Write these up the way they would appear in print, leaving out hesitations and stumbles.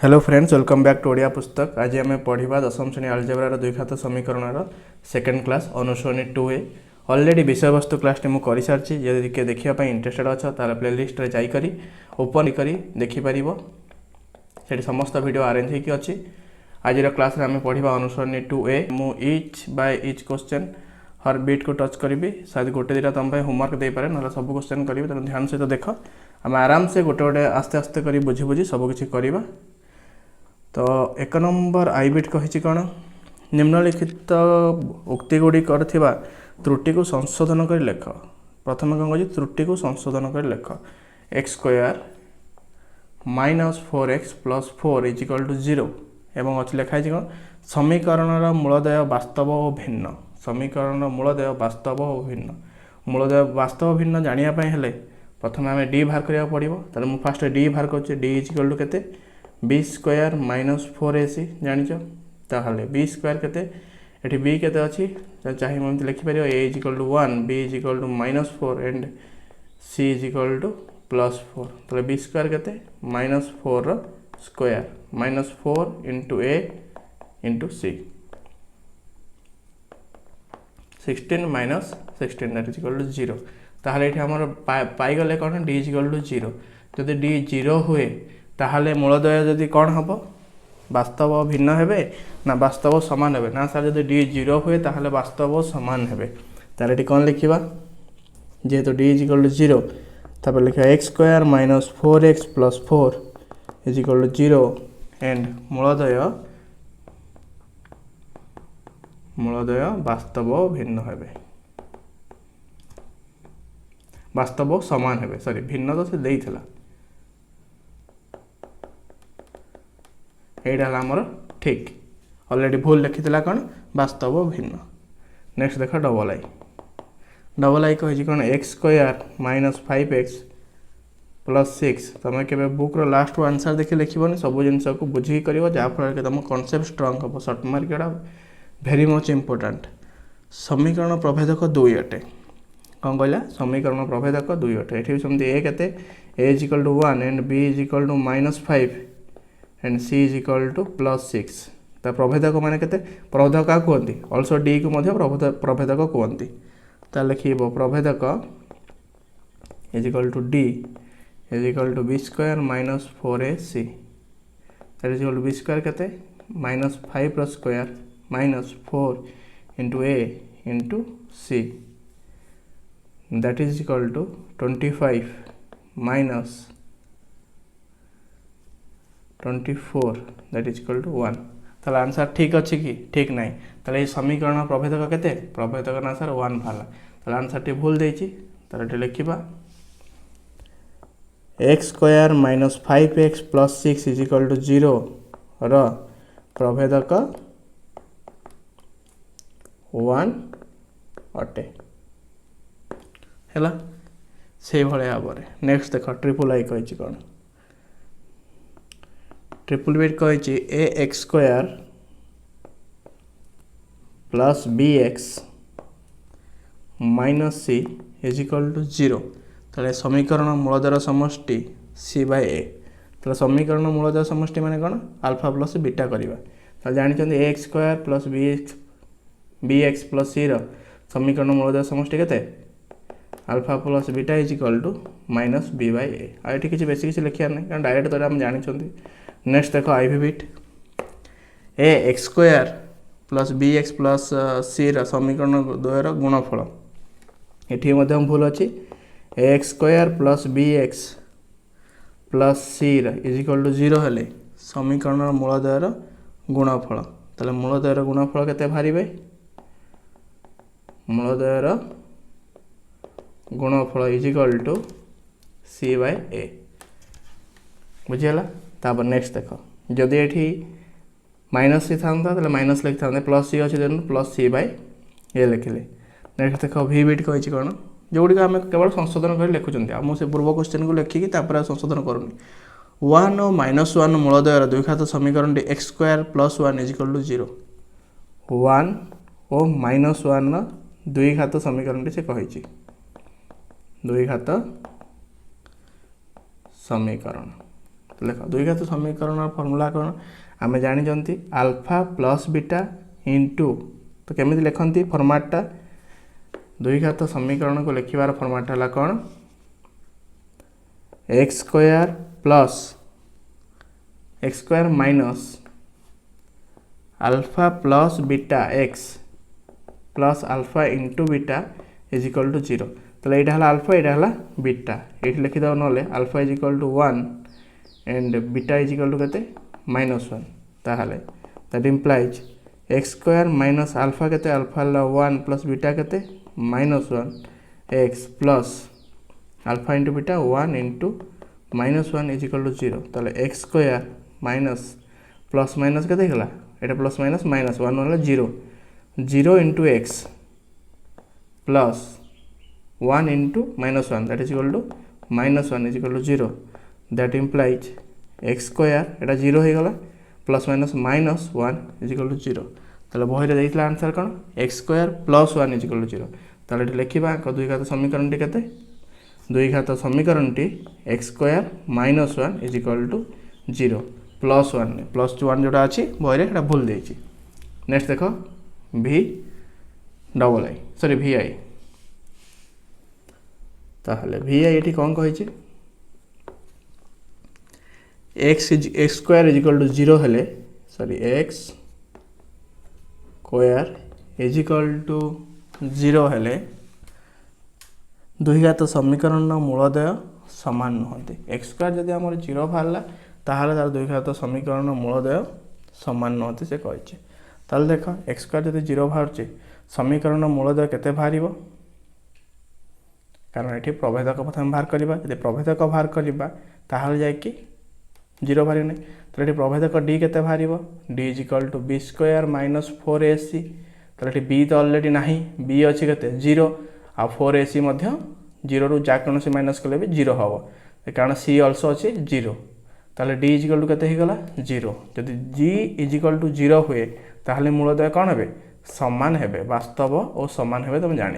Hello friends, welcome back to Odia Pustak. आज आम पढ़ा दशम श्रेणी आलजेब्रार द्विघात समीकरण सेकेंड क्लास अनुसरणी 2A। ऑलरेडी विषय वस्तु क्लास मुझे कर सारी। जदि किए देखा इंटरेस्टेड अच्छा तार प्लेलिस्ट रे जाकर ओपन करी देखिपर। से समस्त वीडियो अरेंज होगी अच्छी। आज क्लास आम पढ़ा अनुसरणी 2A। मु इच बाय इच क्वेश्चन हर बीट को टच करी। शायद गोटे दुटा तुम होमवर्क दे पारे ना सब क्वेश्चन करी। तेनाली ध्यान सहित देख। आम आराम से गोटे गोटे आस्ते आस्ते कर बुझी बुझी सबकि करवा। तो एक नंबर आई बिट कही कौन, निम्नलिखित उक्ति गुड़िक त्रुटि को संशोधन कर लेख। प्रथम कौन कह त्रुटि को संशोधन कर लेख। X square minus 4x plus 4 is equal to 0 एवं अच्छी लिखाई कौन समीकरण मूलदय वास्तव और भिन्न। समीकरण मूलदय वास्तव और भिन्न। मूलदय वास्तव भिन्न जानापी हेले प्रथम आम डी बाहर करा पड़ो। तो मुझे फास्ट डी बाहर कर डी इज इक्वल टू केते बी स्क्वायर माइनस 4ac जाच। ताहले बी स्क्वायर केते एठी बी केते अच्छी चाहिए मुझे लिखिपर A is equal to 1 B is equal to -4 and C is equal to +4। तो बी स्क्वायर केते -4 square -4 into A into C 16 minus 16 that is equal to 0। ताहले एठी हमर पाइगले कौन डी इज इक्वल टू 0। जदि डी 0 हुए ताहले मूलदय जदि कौन हम वास्तव भिन्न हेबे ना वास्तव समान हेबे ना सर। जदि डी 0 हुए ताहले वास्तव समान हेबे। तारे एठी कौन लिखिबा जेहेतु डी इज इक्वल टू 0 तापर लिखा X square minus 4x plus 4 is equal to 0 and मूलदय वास्तव भिन्न हेबे वास्तव समान हेबे। सॉरी भिन्न तो से देइथिला एटा आमर ठीक। ऑलरेडी भूल लिखी कौन वास्तव भिन्न। नेक्स्ट देख डबल आई कही कौन x square minus 5x plus 6। तुम के बुक्र लास्ट आंसर देखिए लिखनी सब जिन को बुझी कर जहाँफल कि तुम कॉन्सेप्ट स्ट्रंग हम। Short mark very much important. समीकरण प्रभेदक 2 अटे। कौन कहला समीकरण प्रभेदक 2 अटे। ये सेमती ए केते ए is equal to 1 and B is equal to -5 and C is equal to +6। तो प्रभेदक माने केते प्रभेदक क्या कहती ऑल्सो डी को प्रभेदक कहती। तो लिखिब प्रभेदक is equal to D is equal to B square minus 4ac that is equal to B square केते -5 square -4 into A into c that is equal to 25 minus 24 that is equal to 1। ताले answer ठीक अच्छी कि ठीक नहीं। ताले ये समीकरण प्रभेदक केते प्रभेदक आंसर 1 बाहर। ताले आंसर टी भूल देछि। ताले लिखिबा x square minus 5x plus 6 is equal to 0 र प्रभेदक 1 अटे हैला से भले भाव। नेक्स्ट देख ट्रिपल आई कही कौन ट्रिपल बिट कही a x square plus b x minus c is equal to 0। तो समीकरण मूलदर समष्टि सी बाय ए। तो समीकरण मूलदर समष्टि माने कौन अल्फा प्लस बीटा करवा। तो जानते a x square plus b x plus c समीकरण मूलदर समष्टि केते alpha plus beta is equal to minus b by a. आई किसी बेसी किसी लिखार नहीं कारण डायरेक्ट तो आम जानी। नेक्स्ट देख i bit a x square plus b x plus c समीकरण द्वयर गुणफल। ये भूल अच्छी a x square plus b x plus c is equal to 0 हेले समीकरण मूलदयर गुणफल। ताले मूलदयर गुणफल केते बाहरिबे मूलदयर गुणफल is equal to c by a. बुझीगला। तापर नेक्स्ट देख जदि ये माइनस सी था माइनस लिखि था प्लस सी अच्छे then plus C by A लिखिले। Next देख वी बिट कही कौन जोगुड़ी आम केवल संशोधन कर लिखुं। मुझे पूर्व क्वेश्चन को लिखिकी संशोधन करूनी 1 और -1 मूलदयर द्विघात समीकरण x square plus 1 is equal to 0। 1 और -1 द्विघात समीकरण से कही द्विघात समीकरण देख दुई घात समीकरण फर्मूला कौन आम जानी अल्फा प्लस बीटा इंटू तो केमी लिखती फर्माटा दुई घात समीकरण को लिखार फर्माटा है कौन x square minus alpha plus beta x plus alpha into beta is equal to 0 तो यहाँ है अल्फा यहाँ है बीटा ये लिखिद ना alpha is equal to 1 and beta is equal to के -1 ताहले that implies x square minus alpha के अल्फा 1 प्लस बीटा के -1 x plus alpha into beta 1 into -1 is equal to 0 ताहले x square minus plus minus के ये plus minus -1 वाला 0 into x plus 1 into -1 that is equal to -1 is equal to 0 that implies x square यहाँ 0 हो गला plus minus -1 is equal to 0 ताहले बही रे आंसर कौन x square plus 1 is equal to 0 ताहले लिखा दुई घात समीकरण टी केते दुई घात समीकरण टी x square -1 is equal to 0 +1 जोटा अच्छी बही रे भूल देछि नेक्स्ट देख vi ताहले vi ये कौन कही x square is equal to 0 हेले sorry x square is equal to 0 हेले दुई घात समीकरण मूलदय सामान नुहति एक्स स्क्वायर जदि आम 0 बाहर ताहले तार दुई घात समीकरण मूलदय सामान नुहति से कही ताहले देख एक्स स्क्वायर जदि 0 बाहर समीकरण मूलदय केते बाहर कारण ये प्रभेदक प्रथम बाहर करवा जब प्रभेदक बाहर करवा ताहले जाकि 0 बाहर नहीं तो ये प्रभेदक डी के बाहर D is equal to B square minus 4ac तो ये बी तो ऑलरेडी ना बी अच्छी के 0 आ 4ac 0 रु जा कौन माइनस कले भी 0 हम कारण सी अल्सो अच्छी 0 ताहले डी इज इक्वल टू के होगा 0 जदि जी इज इक्वल टू 0 हुए ताहले मूलदय कौन हे सामान हे वास्तव और सामान हे तुम जान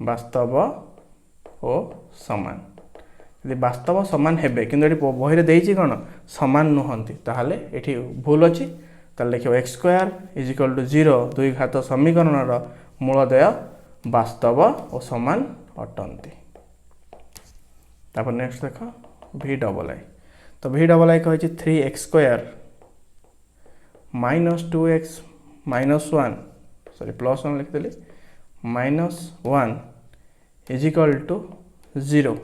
वास्तव और सामान यदि वास्तव सामान हेबे किंतु ये बही रे देइछि कोन सामान नुहंती ताहले एठी भूल अछि ताहले लिखियो x square is equal to 0 दुई घात समीकरण रो मूलदय वास्तव और सामान अटंती तापर नेक्स्ट देख v डबल आई तो v डबल आई कहि 3x square minus 2x minus 1 sorry plus 1 लिख देली -1 इज इक्वल टू 0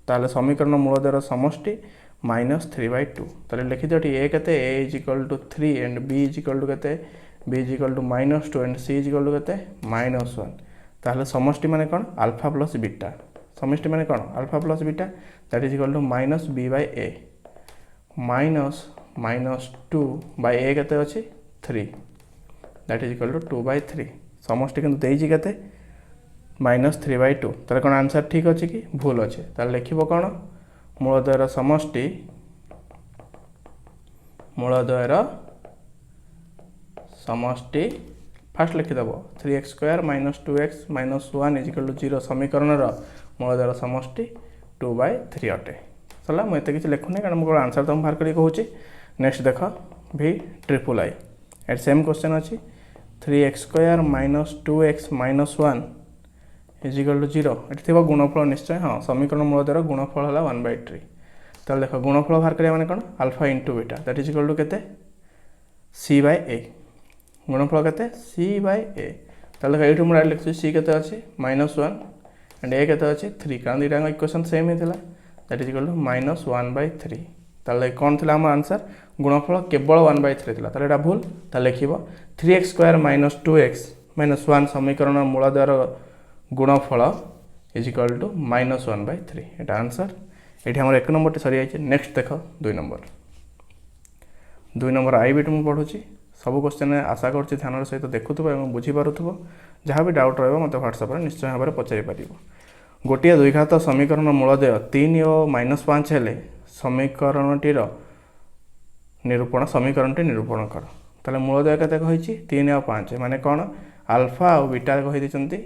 ताहले समीकरण मूलदयर समष्टि -3/2 ताहले लिखि दियो ए केते a is equal to 3 and b is equal to केते b is equal to -2 and c is equal to केते -1 ताहले समष्टि माने कोन अल्फा प्लस बीटा समष्टि माने कोन alpha plus beta that is equal to -b/a -2/a केते अछि 3 दैट इज इक्वल टू 2/3 समष्टि किंतु देइछि केते -3/2 तार कौन आंसर ठीक अच्छे कि भूल अच्छे तार लिखिब कौन मूलदयर समष्टि फास्ट लिखिदेव 3x square minus 2x minus 1 is equal to 0 समीकरण मूलदयर समष्टि 2/3 अटे सरला मुझे किसी लिखुनी कारण मुझे आंसर तुम बाहर करी कहूँ नेक्स्ट देख v triple I eight same question अच्छी 3x square minus 2x minus 1 is equal to 0 ये गुणफल निश्चय हाँ समीकरण मूलदयर गुणफल है 1/3 ताल देख गुणफल बाहर करिया माने कोन alpha into beta that is equal to केते c/a गुणफल केते c/a ताल देख एठु मुरा लिखछु c केते अछि -1 एंड a केते अछि 3 कारण दिटा इक्वेशन सेम ही थिला दैट इज इक्वल टू -1/3 ताल कोन थिला हमर आंसर गुणफल केवल 1/3 थिला ताल एटा भूल ताल लिखिबो 3x square minus 2x minus 1 समीकरण मूलदयर गुणफल is equal to -1/3 Etah answer ये आम 1 नंबर सरी जाइए नेक्स्ट देख 2 नंबर आई बिट मुझे पढ़ुची सब क्वेश्चन आशा करुँच ध्यान सहित देखुव और बुझीपु जहाँ भी डाउट रहा व्हाट्सएप निश्चय भाव में पचारि पार गोटे द्विघात समीकरण मूलदय 3 और -5 हेले समीकरणटीर निरूपण समीकरणटी निरूपण कर ताले मूलदय केते कहिछि 3 और 5 माने कौन अल्फा और बीटा कहि दिसंती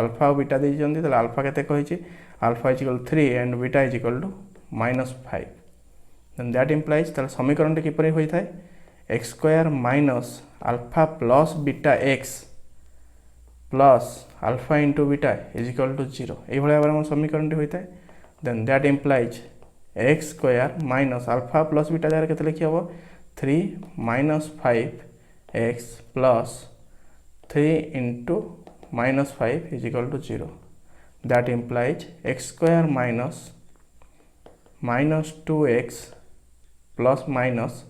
अल्फा और बीटा देइछंती ताले अल्फा केते कहिछि alpha is equal 3 and beta is equal to -5 then that implies तार समीकरण किपर होता है x square minus alpha plus beta x plus alpha into beta is equal to 0 ये भाव में समीकरण होता है then that implies x square minus alpha plus beta जगह के लिखी हम 3 minus 5 x plus 3 into minus 5 is equal to 0 that implies x square minus 2x plus minus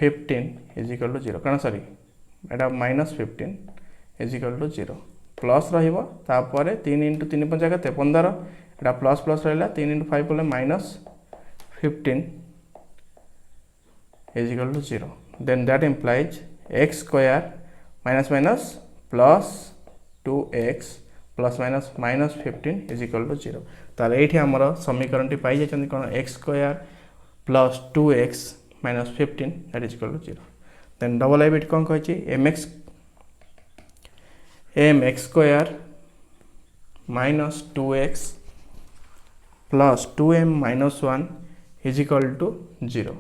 15 is equal to 0 कारण सॉरी एटा minus 15 is equal to 0 plus रहिबो तापर 3 into 3 पंजा केते 15 एटा प्लस प्लस रहिला 3 इंटू 5 बोले minus 15 is equal to 0 then that implies x square minus minus plus 2x plus minus minus 15 is equal to 0 ताले एठी हमर समीकरण पाई जायछन कोन x square plus 2x minus 15 that is equal to 0 then double i bit कोन कहछि mx square minus 2x plus 2m minus 1 is equal to 0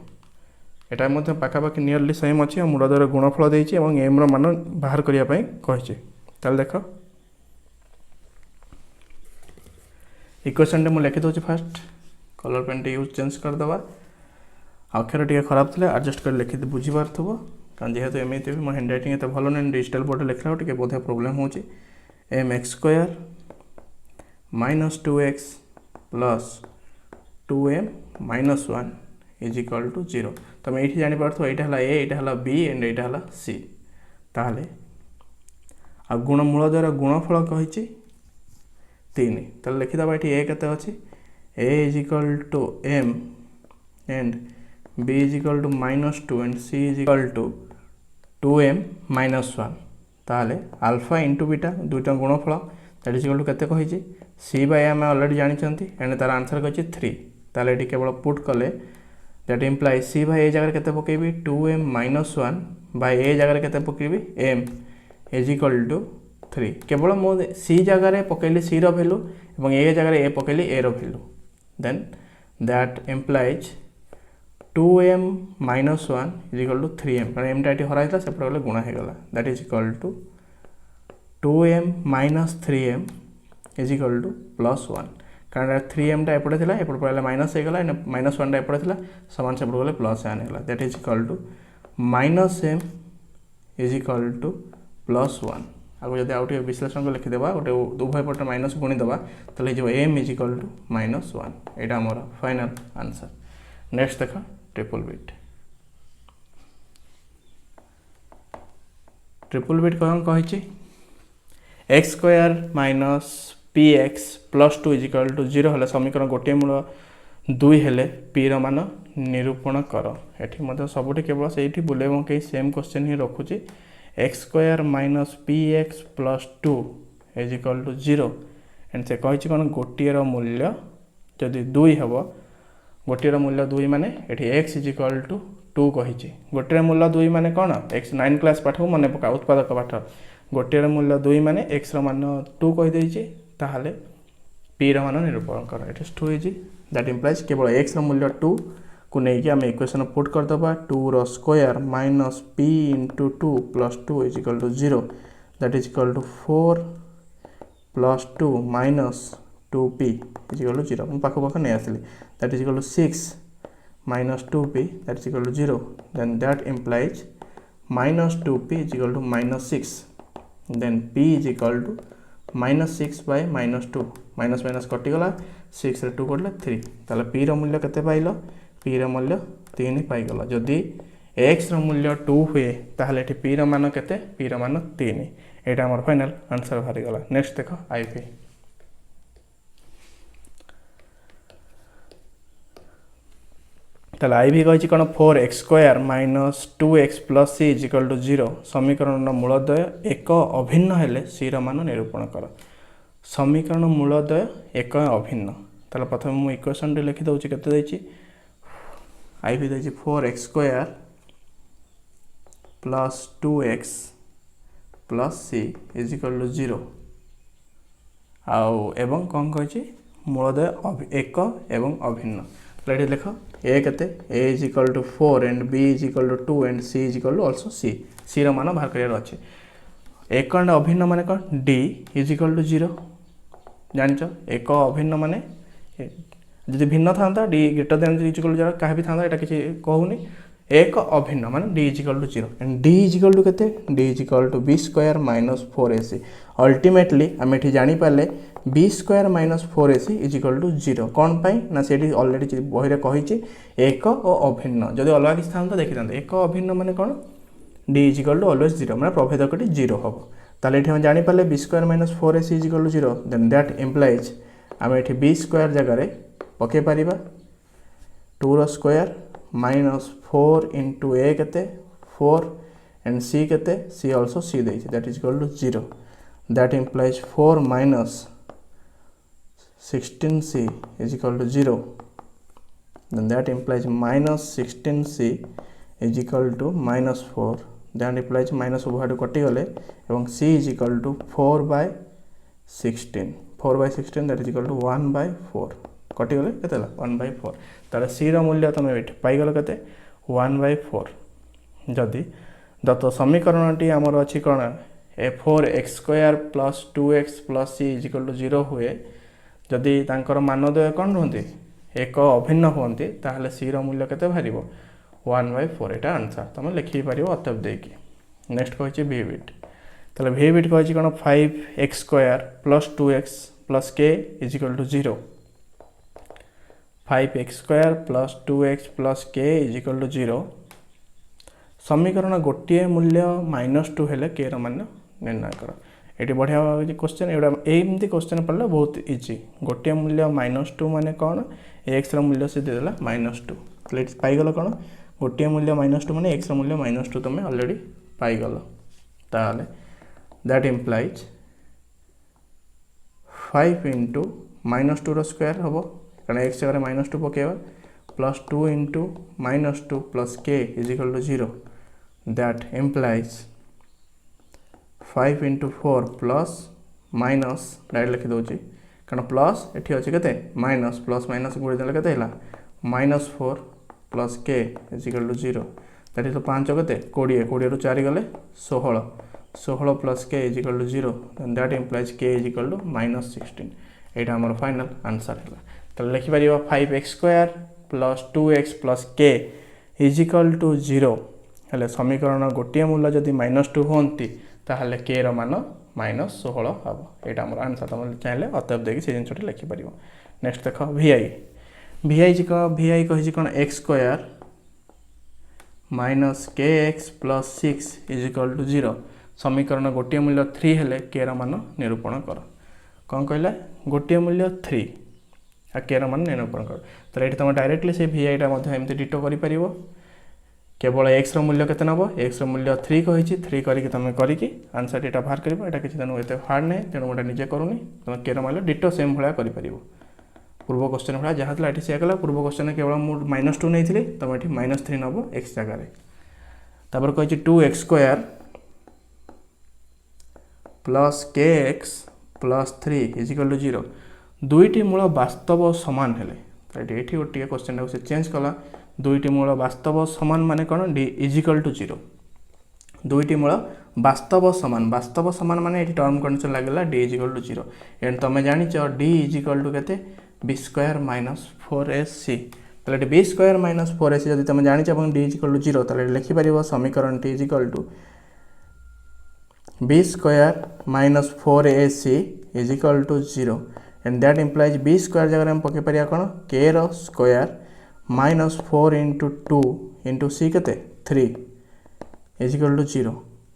एटा मध्य पाखापाखि नियरली सेम अच्छी मूलद्वयर गुणफल देछि एवं एम रो मान बाहर करिया पई कहिछि ताल देखो इक्वेशन टे मु लिखि दोछि फर्स्ट कलर पेन टे यूज चेंज कर दबा अक्षर टे खराब थिले एडजस्ट कर लिखि बुझी पारथबो कारण जेहेतु एमएते मो हैंड राइटिंग एते भलो नै डिजिटल बोर्ड लिखला टे बोधे प्रॉब्लम होछि mx square minus 2x plus 2m minus 1 is equal to 0 तुम ये जानी पारथो एटा हला a एटा हला b एंड एटा हला c ताहले आ गुण मूल द्वारा गुणफल कहिछि 3 ताले लिखि दबा एठी a केते अछि a is equal to m and b is equal to minus 2 and c is equal to 2m minus 1 ताहले अल्फा इंटू बीटा दुईटा गुणफल दैट इज इक्वल टू केते कहिछि c बाय हम ऑलरेडी जानि छंती एंड तार आंसर कहिछि 3 ताले एठी केवल पुट कले that implies c by a जगह केते पकेबी 2m माइनस 1 बाय a जगह केते पकेबी m इज इक्वल टू 3 केवल मो c जगह रे पकेली c रो वैल्यू एवं a जगह रे a पकेली a रो value then that implies 2m minus 1 is equal to 3m कारण m टाटी हराइला से पड़ले गुणा हे गला that is equal to 2m minus 3m is equal to plus 1 कारण 3m टा एपटे थिला एपटे पड़ले माइनस हे गला माइनस 1 टा एपटे थिला समान से पड़ले प्लस आने गला that is equal to minus m is equal to plus 1 आगो जदि आउट विश्लेषण को लिखि देबा ओटे उभय पट माइनस गुणी देबा तले जो m is equal to minus 1 एटा हमर फाइनल आंसर नेक्स्ट देखा ट्रिपल बिट कौन कही x square minus px plus 2 is equal to 0 हेले समीकरण गोटे मूल 2 हेले p रो मान निरूपण कर एठी मते सबुठी केवल सेठी बुलेबो के सेम क्वेश्चन ही रखुची x square minus px plus 2 is equal to 0 and से कहि कोन गोटे रो मूल्य जदि 2 हेबो गोटे मूल्य 2 माने एठी x इज इक्वल टू 2 कहिछि गोटे मूल्य 2 माने कोन x 9 क्लास पाठ मने पका उत्पादक पाठ गोटे मूल्य 2 माने x रो मान 2 कहि देछि ताहाले p रो मान निरूपण कर it is 2 easy that implies केवल x रो मूल्य 2 को नै कि हम इक्वेशन पुट कर दबा 2 रो square minus p * 2 plus 2 is equal to 0 that is equal to 4 plus 2 minus 2p is equal to 0 हम पाखो पाखो नै आसली that is equal to 6 minus 2p that is equal to 0 then that implies minus 2p is equal to minus 6 then p is equal to minus 6 by minus 2 minus minus कटि गला 6 रे 2 कटला 3 ताले p रो मूल्य केते पाइलो p रो मूल्य 3 पाइ गला जदी x रो मूल्य 2 हुए ताले एठी p रो मान केते p रो मान 3 एटा हमर फाइनल आंसर भारी गला नेक्स्ट देखो ip ताले आई भी कहि कोन 4x square minus 2x plus c is equal to 0 समीकरण मूलद्वय एक अभिन्न हेले c रो मान निरूपण कर समीकरण मूलद्वय एक अभिन्न ताले प्रथम मु इक्वेशन रे लिखि दउची केते दैची आई भी दैची 4x square plus 2x plus c is equal to 0 आउ एवं कोन कहि मूलद्वय एक एवं अभिन्न तो ये लिख ए केते ए is equal to 4 and B is equal to 2 and C is equal to also c c रो मान बाहर करार अच्छे एक अभिन्न मान कौन डी इज इक्वल टू 0 जान एक अभिन्न मान जदि भिन्न था D greater than is equal to 0 क्या भी था यहाँ किसी कहूनी एक अभिन्न मान D is equal to 0 and D is equal to केते D is equal to B square minus 4ac ultimately आम ये जानीपारे b square minus 4ac is equal to 0 कौन पाई ना से ऑलरेडी बही कही एक और अभिन्न जदि अलग किसी था देखी था एक अभिन्न मान कौन D is equal to always 0 मैंने प्रभेदकटी 0 हम ताले ये जानीपारे b square minus 4ac is equal to 0 then that implies आम ये बी स्क्वायर जगह पके पार 2 रो स्क्वायर माइनस 4 इंटू ए केते 4 एंड सी केते सी ऑल्सो सी दे that is equal to 0 that implies 4 minus 16c is equal to 0 then that implies minus 16c is equal to minus 4 that implies minus उभय कटि गले एवं c is equal to 4 by 16 that is equal to 1 by 4 कटि गले केते 1 by 4 तार c रो मूल्य तुम ये पाई गल केते 1 by 4 जदि दत्त समीकरणटी आमर अच्छी कौन ए 4x square plus 2x plus c is equal to 0 हुए जदि तांकर मानदय कौन रुहति एक अभिन्न हुंती ताहले c रो मूल्य केते बाहरिबो 1 by 4 एटा आंसर तुम लिखि पारिबो अतएव देकी नेक्स्ट कहछि v बिट ताले v बिट कहछि कोन 5x square plus 2x plus k is equal to 0 5x square plus 2x plus k is equal to 0 समीकरण गोटे मूल्य -2 हेले k रो मान निर्णय कर ये बढ़िया क्वेश्चन एटा एमती क्वेश्चन पड़े बहुत इजी गोटे मूल्य -2 माने कौन x रो मूल्य से देदेला -2 तो पाईगल कौन गोटे मूल्य -2 माने x रो मूल्य -2 तुम ऑलरेडी पाईगल ताले दैट इम्प्लाइज 5 इंटू -2 रो स्क्वायर हम कारण x जगह -2 पकेबा plus 2 into -2 plus k is equal to 0 that implies 5 into 4 plus minus direct लिखि दौची कारण प्लस एठी अछि केते माइनस प्लस माइनस गुणे देले केते हैला -4 plus k is equal to 0 that is 5 केते 20 20 रु 4 गले 16 plus k is equal to 0 then that implies k is equal to -16 एटा हमर फाइनल आंसर हैला तो लिखि परिबा 5x square plus 2x plus k is equal to 0 हेले समीकरण गोटे मूल्य जदि -2 होंती ताहले k रो मान -16 हम एटा हमर आंसर तुम चाहे अतएव देखि से जिनसटी लिखि परिबो नेक्स्ट देख vi कहि कोन x square minus kx plus 6 is equal to 0 समीकरण गोटे मूल्य 3 हेले k रो मान निरूपण कर कौन कहला गोटे मूल्य 3 आ k रो मान निरूपण कर तो ये तुम डायरेक्टली से vi टा मध्ये एमती डिटो करि परिबो केवल x रो मूल्य केते नबो x रो मूल्य 3 कहिछि 3 करिकि तुम करिकि आंसर एटा बाहर करिवो एटा किछि तनु एते हार्ड नै तेनु मोटा निजे करूनी तुम k रो मूल्य डिटो सेम भला करि परिबो पूर्व क्वेश्चन भला जहा तला एठी से गला पूर्व क्वेश्चन केवल मु -2 नैथिले तुम एठी -3 नबो x जगह रे तापर कहिछि 2x square plus kx plus 3 is equal to 0 दुईटी मूल वास्तव समान हेले तो ये गोटे क्वेश्चन से चेंज कला दुईटी मूल वास्तव समान माने कौन d इज इक्वल टू 0 दुईटी मूल वास्तव समान माने ये टर्म कंडीशन लगेगा d is equal to 0 and तुम जानिच d इज इक्वल टू केते b स्क्वायर माइनस 4ac तो b स्क्वायर माइनस 4ac जब तुम जानिच d इज इक्वल टू 0 तो लिखि परिबो समीकरण t is equal to b square minus 4ac is equal to 0 and that implies b square जगह हम पके परिया कोन k रो square minus 4 into 2 into c केते 3 इज इक्वल टू 0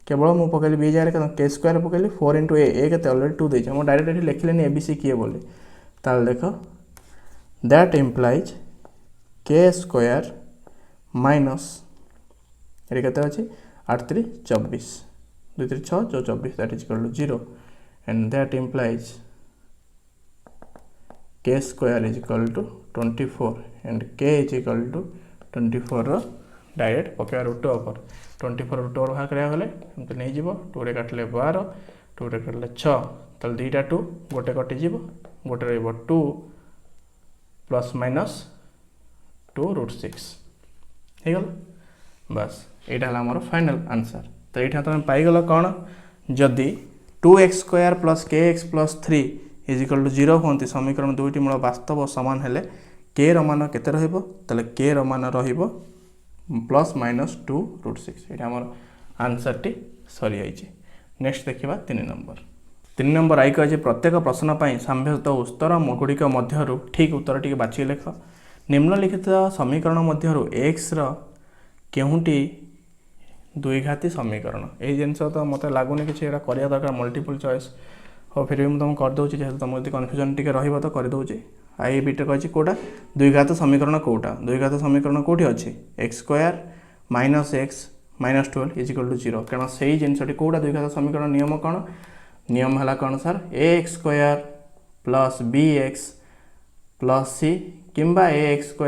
केवल मु पकेली b जगह k स्क्वायर पकेली 4 इंटू a केते ऑलरेडी 2 देछ हम डायरेक्ट एठी लिखलेनी abc किए बोले ताल देखो that implies k square minus एरी केते अछि 8 3 24 2 3 6 24 that is equal to 0 and that implies k square is equal to 24 and k is equal to 24 रो डायरेक्ट पकेवा रूट ओवर 24 रूट ओवर बाहर करिया गले हमते नै जीवो 2 रे काटले 12 2 रे काटले 6 तल दीटा 2 गोटे कटि जीवो गोटे रहइबो 2 प्लस माइनस 2√6 हो गला बस यहाँ है आमर फाइनाल आंसर। तो ये तुम पाइगल कौन जदि 2x² + kx + 3 = 0 होती समीकरण दुईटी मूल वास्तव सामान हेले k ର मान केते रहइबो तले k ର मान रहइबो ±2√6 ये आमर आंसर टी सरी जाइए। नेक्स्ट देखिबा 3 नंबर। 3 नंबर आई कहे प्रत्येक प्रश्न पर साम्यत उत्तर गुड़िक मध्य ठीक उत्तर टी बाछी लेख। निम्नलिखित समीकरण मध्य x ର केउंटी द्विघाती समीकरण यही जिनस तो मत लगुनि कि करिया दरकार मल्टीपल चॉइस और फिर भी मुझे तुमको करदे जेहतु तुम यदि कन्फ्यूजन टी रही तो करदे। आई बीटे कही कौटा द्विघात समीकरण कौटा द्विघात समीकरण कौटी अच्छी x² - x - 12 = 0 कारण से ही जिनसटी कौटा द्विघात समीकरण नियम कौन नियम है कौन सर ax² + bx + c किंबा ax²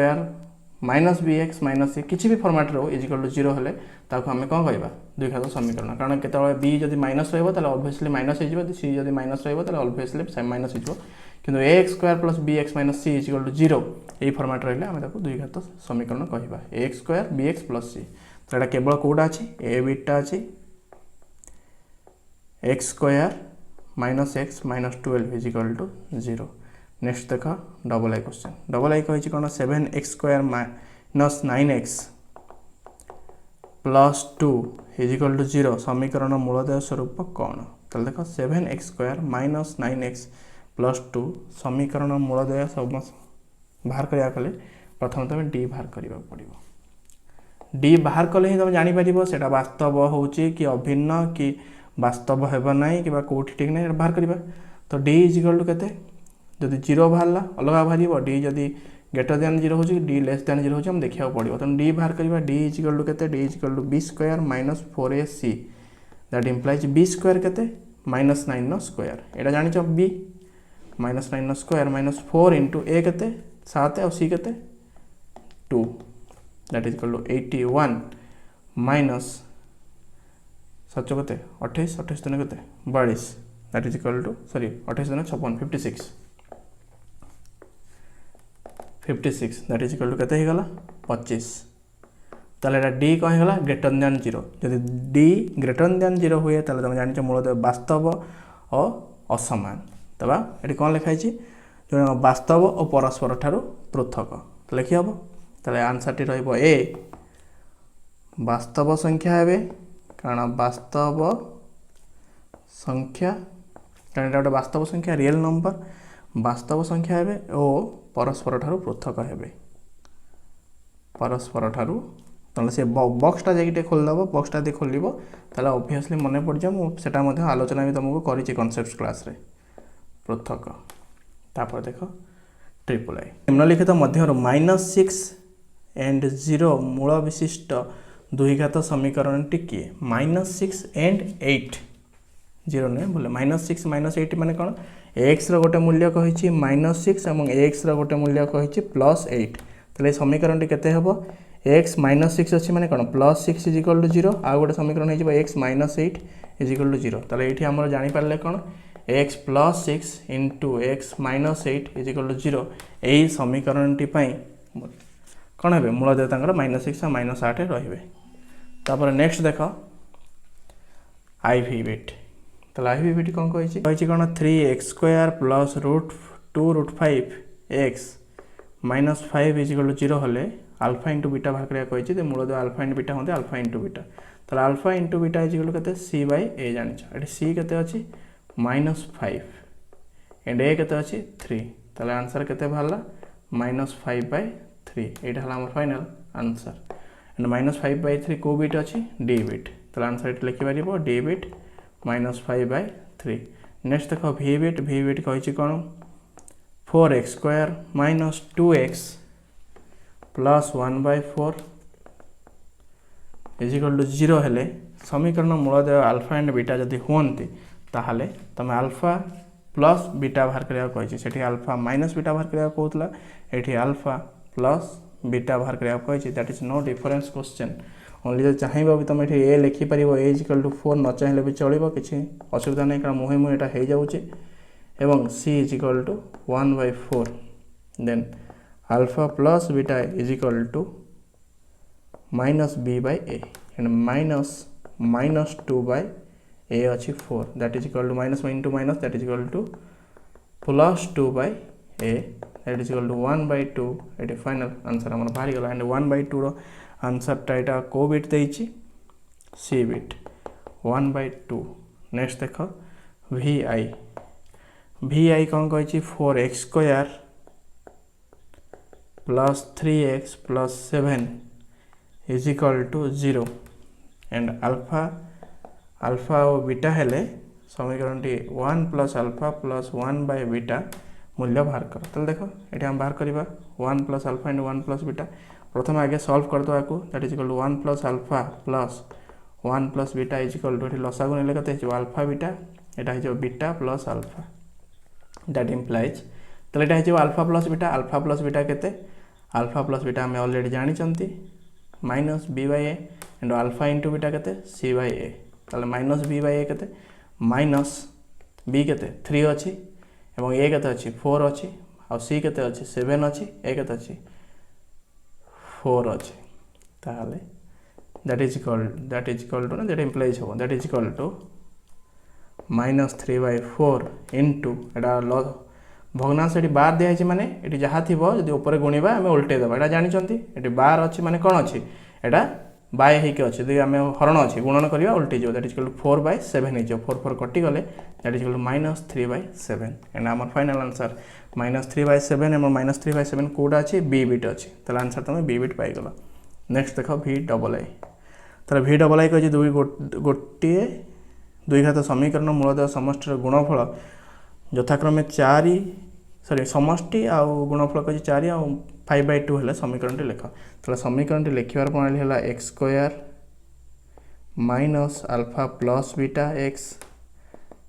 - bx - c किसी भी फॉर्मेट रो = 0 हेले ताको आमे कौन कहबा द्विघात समीकरण कारण केतବେଳେ b जदि माइनस रहइबो ताले ऑब्वियसली माइनस हो जिवो c जदि माइनस रहइबो ताले ऑब्वियसली माइनस हो जिवो किंतु ax² + bx - c = 0 एही फॉर्मेट रहले आमे ताको द्विघात समीकरण कहबा ax² bx + c। तो एटा केवल कोडा अछि a बीटा अछि x² - x - 12 = 0। नेक्स्ट देख डबल आई क्वेश्चन डबल आई कही कौन 7x² - 9x + 2 = 0 समीकरण मूलदय स्वरूप कौन तो देख 7x² - 9x + 2 समीकरण मूलदय सब बाहर करिया कले प्रथम तुम d बाहर करिया पड़िबो d बाहर कले ही तुम जानि परिबो सेटा वास्तव होउची कि अभिन्न कि वास्तव हेबा नाही कि कोठी ठीक नाही बाहर करिबा। तो d = केते जदि 0 बाहरला अलग बाहर d जदि ग्रेटर दैन 0 होची d लेस दैन 0 होची हम देखिया पड़िबो। तो d बाहर करिबा d = केते d = b² - 4ac that implies b² केते -9 एटा जानि छ b -9 - 4 * a केते 7 और c केते 2 दैट इज 81 माइनस सच केते 28 28 दिन केते 42 दैट इज सॉरी 28 दिन 56 56 दैट इज केते हे गला 25 ताले एटा d कहे गला ग्रेटर दैन 0 यदि d ग्रेटर दैन 0 हुए ताले तुम जानि छ मूलतः वास्तव और असमान तबा एटी कोन लिखाई छी जो वास्तव और परस्पर ठारू पृथक तो लिखि हबो ताले आंसर टी रहइबो a वास्तव संख्या हेबे कारण वास्तव संख्या कारण एटा वास्तव संख्या रियल नंबर वास्तव संख्या हेबे और परस्पर ठारू पृथक हेबे परस्पर ठारू ताले से बॉक्सटा जेकिटे खोल दबो बॉक्सटा दे खोलिबो ताले ऑब्वियसली मने पड़ जा मु सेटा मध्ये आलोचना भी तुमको करिछि कांसेप्ट क्लास रे पृथक। तापर देखो ट्रिपल आई निम्नलिखित मध्य -6 and 0 मूल विशिष्ट द्विघात समीकरण टी किए -6 and 8 0 नहीं बोले -6 - 8 माने कौन x रो गोटे मूल्य कहिछि -6 और x रो गोटे मूल्य कहिछि +8 तले समीकरण टी केते हेबो x -6 अछि माने कौन +6 = 0 आ गोटे समीकरण हे जिवो x - 8 = 0 तले एठी हमर जानि पारले कौन x + 6 * x - 8 = 0 एही समीकरण टी पई कौन हेबे मूलदय तांकर -6 और -8 रहिबे। तापर नेक्स्ट देखो आईवी बिट तो आईवी बिट कौन कहिछि कौन 3x² + √2√5x - 5 = 0 हले अल्फा * बीटा बाहर करिया कहिछि ते मूलदय अल्फा * बीटा होते अल्फा * बीटा तो अल्फा * बीटा केते c/a जानि छ एठी c केते अछि -5 एंड a केते अछि 3 ताले आंसर केते भाला -5/3 एटा हला हमर फाइनल आंसर एंड -5/3 को बिट अछि d बिट ताले आंसर एटा लिखि परिबो d बिट -5/3। नेक्स्ट देखो v बिट कहिछि कोन 4x² - 2x + 1/4 = 0 हेले समीकरण मूलदय अल्फा एंड बीटा जदि होंती ताहले तमे अल्फा प्लस बीटा बाहर करिया कहिछि सेठी अल्फा माइनस बीटा बाहर करिया कहउतला एठी अल्फा प्लस बीटा बाहर करिया कहिछि that is no difference question only जो चाहिबो भी तमे एठी a लिखि परिबो a = 4 न चाहिले भी चलिबो किछि असुविधा नै कारण मुहे एटा हे जाउछि एवं c = 1/4 then alpha plus beta is equal to minus b by a and minus 2 by a अच्छी 4 that is equal to minus into minus that is equal to plus 2 by a that is equal to 1 by 2 एटी final answer हमर बाहरी गला एंड 1 by 2 रो answer टाइटा को bit देइछि सी बिट 1 by 2 नेक्स्ट देखो vi कौन कहिछि 4x square plus 3x plus 7 is equal to 0 and alpha और बीटा हेले समीकरण T 1 plus alpha plus 1 by beta मूल्य बाहर कर तो देखो ये हम बाहर करवा 1 plus alpha and 1 plus beta प्रथम आगे सॉल्व कर दो आको that is equal to 1 plus alpha plus 1 plus beta is equal to लसा को नेले कते हो अल्फा बीटा एटा है beta plus alpha that implies तो एटा है अल्फा प्लस बीटा केते अल्फा प्लस बीटा हमें ऑलरेडी जानी चंती minus b by a and alpha into beta केते सी बाय ए ताले माइनस बी बाय ए केते माइनस बी केते 3 अछि एवं ए केते अछि 4 अछि आ सी केते अछि 7 अछि ए केते अछि 4 अछि ताले दैट इज इक्वल टू ना दैट इंप्लाइज हो that is equal to minus 3 by 4 into एटा भग्नांश ये बार दिखाई माने ये जहाँ थी जब ऊपर गुणवा आम उल्टे देवा यहाँ जानते ये बार अच्छी माने कौन अच्छी एटा बाय होके अच्छे यदि आम हरण अच्छी गुणन करवा उल्टी जाओ that is equal to 4 by 7 हो 4 4 कटिगले that is equal to minus 3 by 7 एंड आम फाइनल आंसर माइनस 3 by 7 एम माइनस 3 by 7 कौटा अच्छी बी बिट अच्छी तो आंसर तुम बी बिट पाईगल नेक्स्ट देख vi डबल आई तर vi डबल आई कही गोटे दुई घात समीकरण मूलदय समष्टिर गुणफल यथाक्रमे 4 समष्टि आ गुणफल कही 4 आ 5 by 2 है समीकरण लिख तो समीकरण लिखार प्रणाली है x square minus alpha plus beta x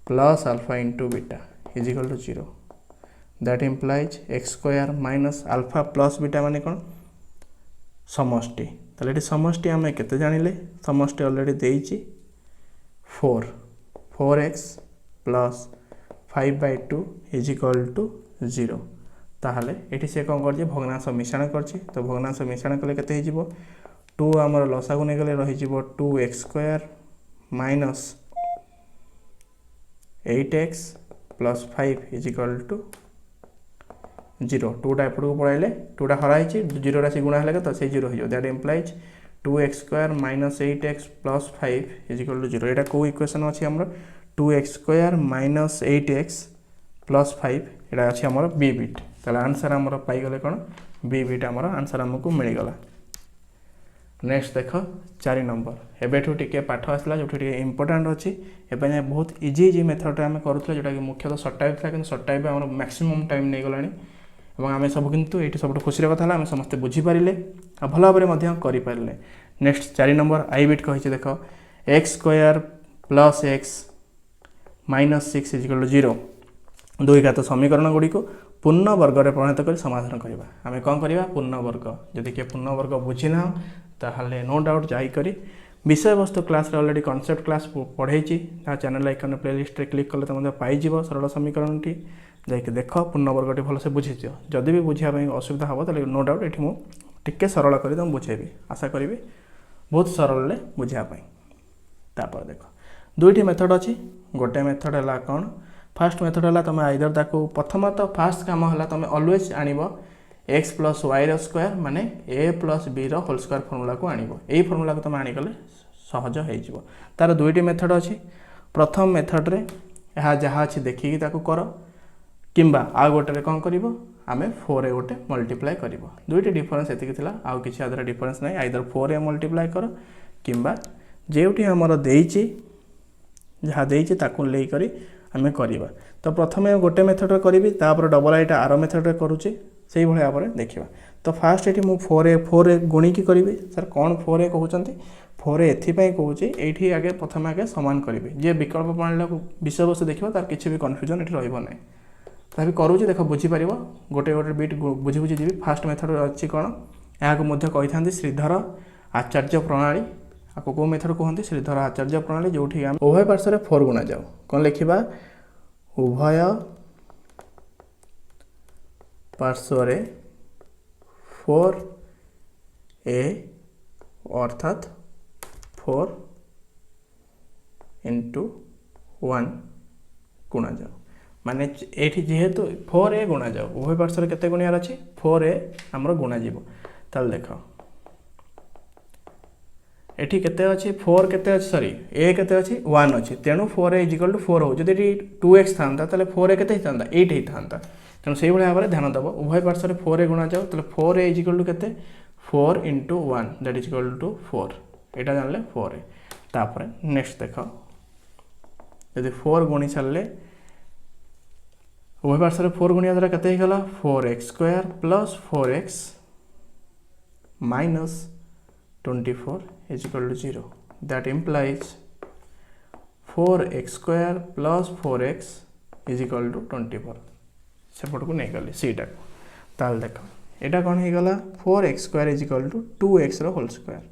plus alpha into beta is equal to 0 that implies x square minus alpha plus beta माने कौन समष्टि तो ये समष्टि आम के जानिले समष्टि ऑलरेडी देइछि 4x plus 5 by 2 is equal to 0 ताहले एठी से कौन कर भग्नांश मिश्रण कर तो भग्नांश मिश्रण कले केते हिजिबो 2 आमर लसागु नै गले रहि जिवो 2x square minus 8x plus 5 is equal to 0 2टा एपटू पड़ाइले 2टा हराई 0 राशि गुणा है तो से 0 हो that implies 2x square minus 8x plus 5 is equal to 0 एटा को इक्वेशन अछि हमर 2x square minus 8x plus 5 एटा अछि हमर बी बिट ताले आंसर हमर पाई गले कोन बी बिट हमर आंसर हमको मिल गला नेक्स्ट देखो 4 नंबर एबेठू टिके पाठ आसला जोठी टिके इंपोर्टेंट अछि एबे बहुत इजी मेथड हम करूथले जोटा कि मुख्यतः शॉर्ट टाइप था कि शॉर्ट टाइप हमर मैक्सिमम टाइम नै गलानी एवं आम सब किंतु ये सब खुशी कथा आम समस्ते बुझीपारे आ भल भाव करें नेक्स्ट 4 नंबर आई बिट कही देख x square plus x minus 6 is equal to 0 दुई घात समीकरण गुड़ी को पूर्ण वर्ग में परिणत कर समाधान करवा आम कौन करवा पूर्ण वर्ग जदि किए पूर्ण वर्ग बुझीना ताहले नो डाउट जाकर विषय वस्तु क्लास ऑलरेडी कॉन्सेप्ट क्लास पढ़े चैनल आइकन प्लेलिस्ट क्लिक कले तो पाइज सरल समीकरण टी जाकि देख पूर्ण वर्गटी भलसे बुझीच जदि भी बुझापी असुविधा हम तो नो डाउट ये मुझे सरल कर तुम बुझेबी आशा करी बहुत सरल बुझापी तापर देख दुईटी मेथड अच्छी गोटे मेथड है कौन फास्ट मेथड है तुम आइदर ताको प्रथम तो फास्ट काम है तुम ऑलवेज आनिब एक्स प्लस वाई स्क्वायर माने a plus b whole square formula को आनिब यही फर्मूला को तुम आनिगले सहज हो तार दुईटी मेथड अच्छी प्रथम मेथड रे जहाँ अच्छी देखिकी ताको कर किंबा आ गोटे कौन कर आम 4 गोटे मल्टीप्लाई कर दुईटी डिफरेन्स एति आउ कि आदर डिफरेन्स ना आइदर 4 मल्टीप्लाई कर किंबा जेउटी हमर देइछि जहाँ देइछि ताकू लेकर आम करवा तो प्रथम गोटे मेथड करी तापर डबल आईटा आर मेथड करुचे से भाया भाव देखा तो फास्ट ये मुझे 4 गुणिकी करी सर कौन 4 कहते 4 एपाई कहे ये आगे प्रथम आगे सामान करेंगे जे विकल्प प्रणाली विषय वस्तु देखा तार किसी भी कन्फ्यूजन ये रही तभी करूँ देख बुझीपार गोटे गोटे बिट बुझी बुझी जी फास्ट मेथड अच्छी कौन यहाँ कही था श्रीधर आचार्य प्रणाली आपको कौ मेथड कहते श्रीधर आचार्य प्रणाली जो आम उभय पार्श्व 4 गुणा जाओ कौन लिखा उभय पार्श्व 4a अर्थात 4 into 1 गुणा जाओ माने एठी जेहेतु 4a गुणा जाओ उभय पार्श्व केते गुणियार अछि 4a हमरो गुणा जीवो ताल देखो एठी केते अछि 4 केते अछि सॉरी a केते अछि 1 अछि तेनु 4a = 4 हो जदि 2x थांता तले 4a केते हितांता 8 हितांता तेनु सेही भले भाबरे ध्यान दबो उभय पार्श्व 4a गुणा जाओ तले 4a = केते 4 into 1 that is equal to 4 एटा जानले 4a तापर नेक्स्ट देखो यदि 4 गुणी सारले उभय पार्श्व 4 गुणिया द्वारा केते ही गला 4x² plus 4x minus 24 is equal to 0 that implies 4x² plus 4x is equal to 24 सेपट को नहीं गली सीटा ताल देखो एटा कौन ही गला 4x² is equal to 2x रो होल स्क्वायर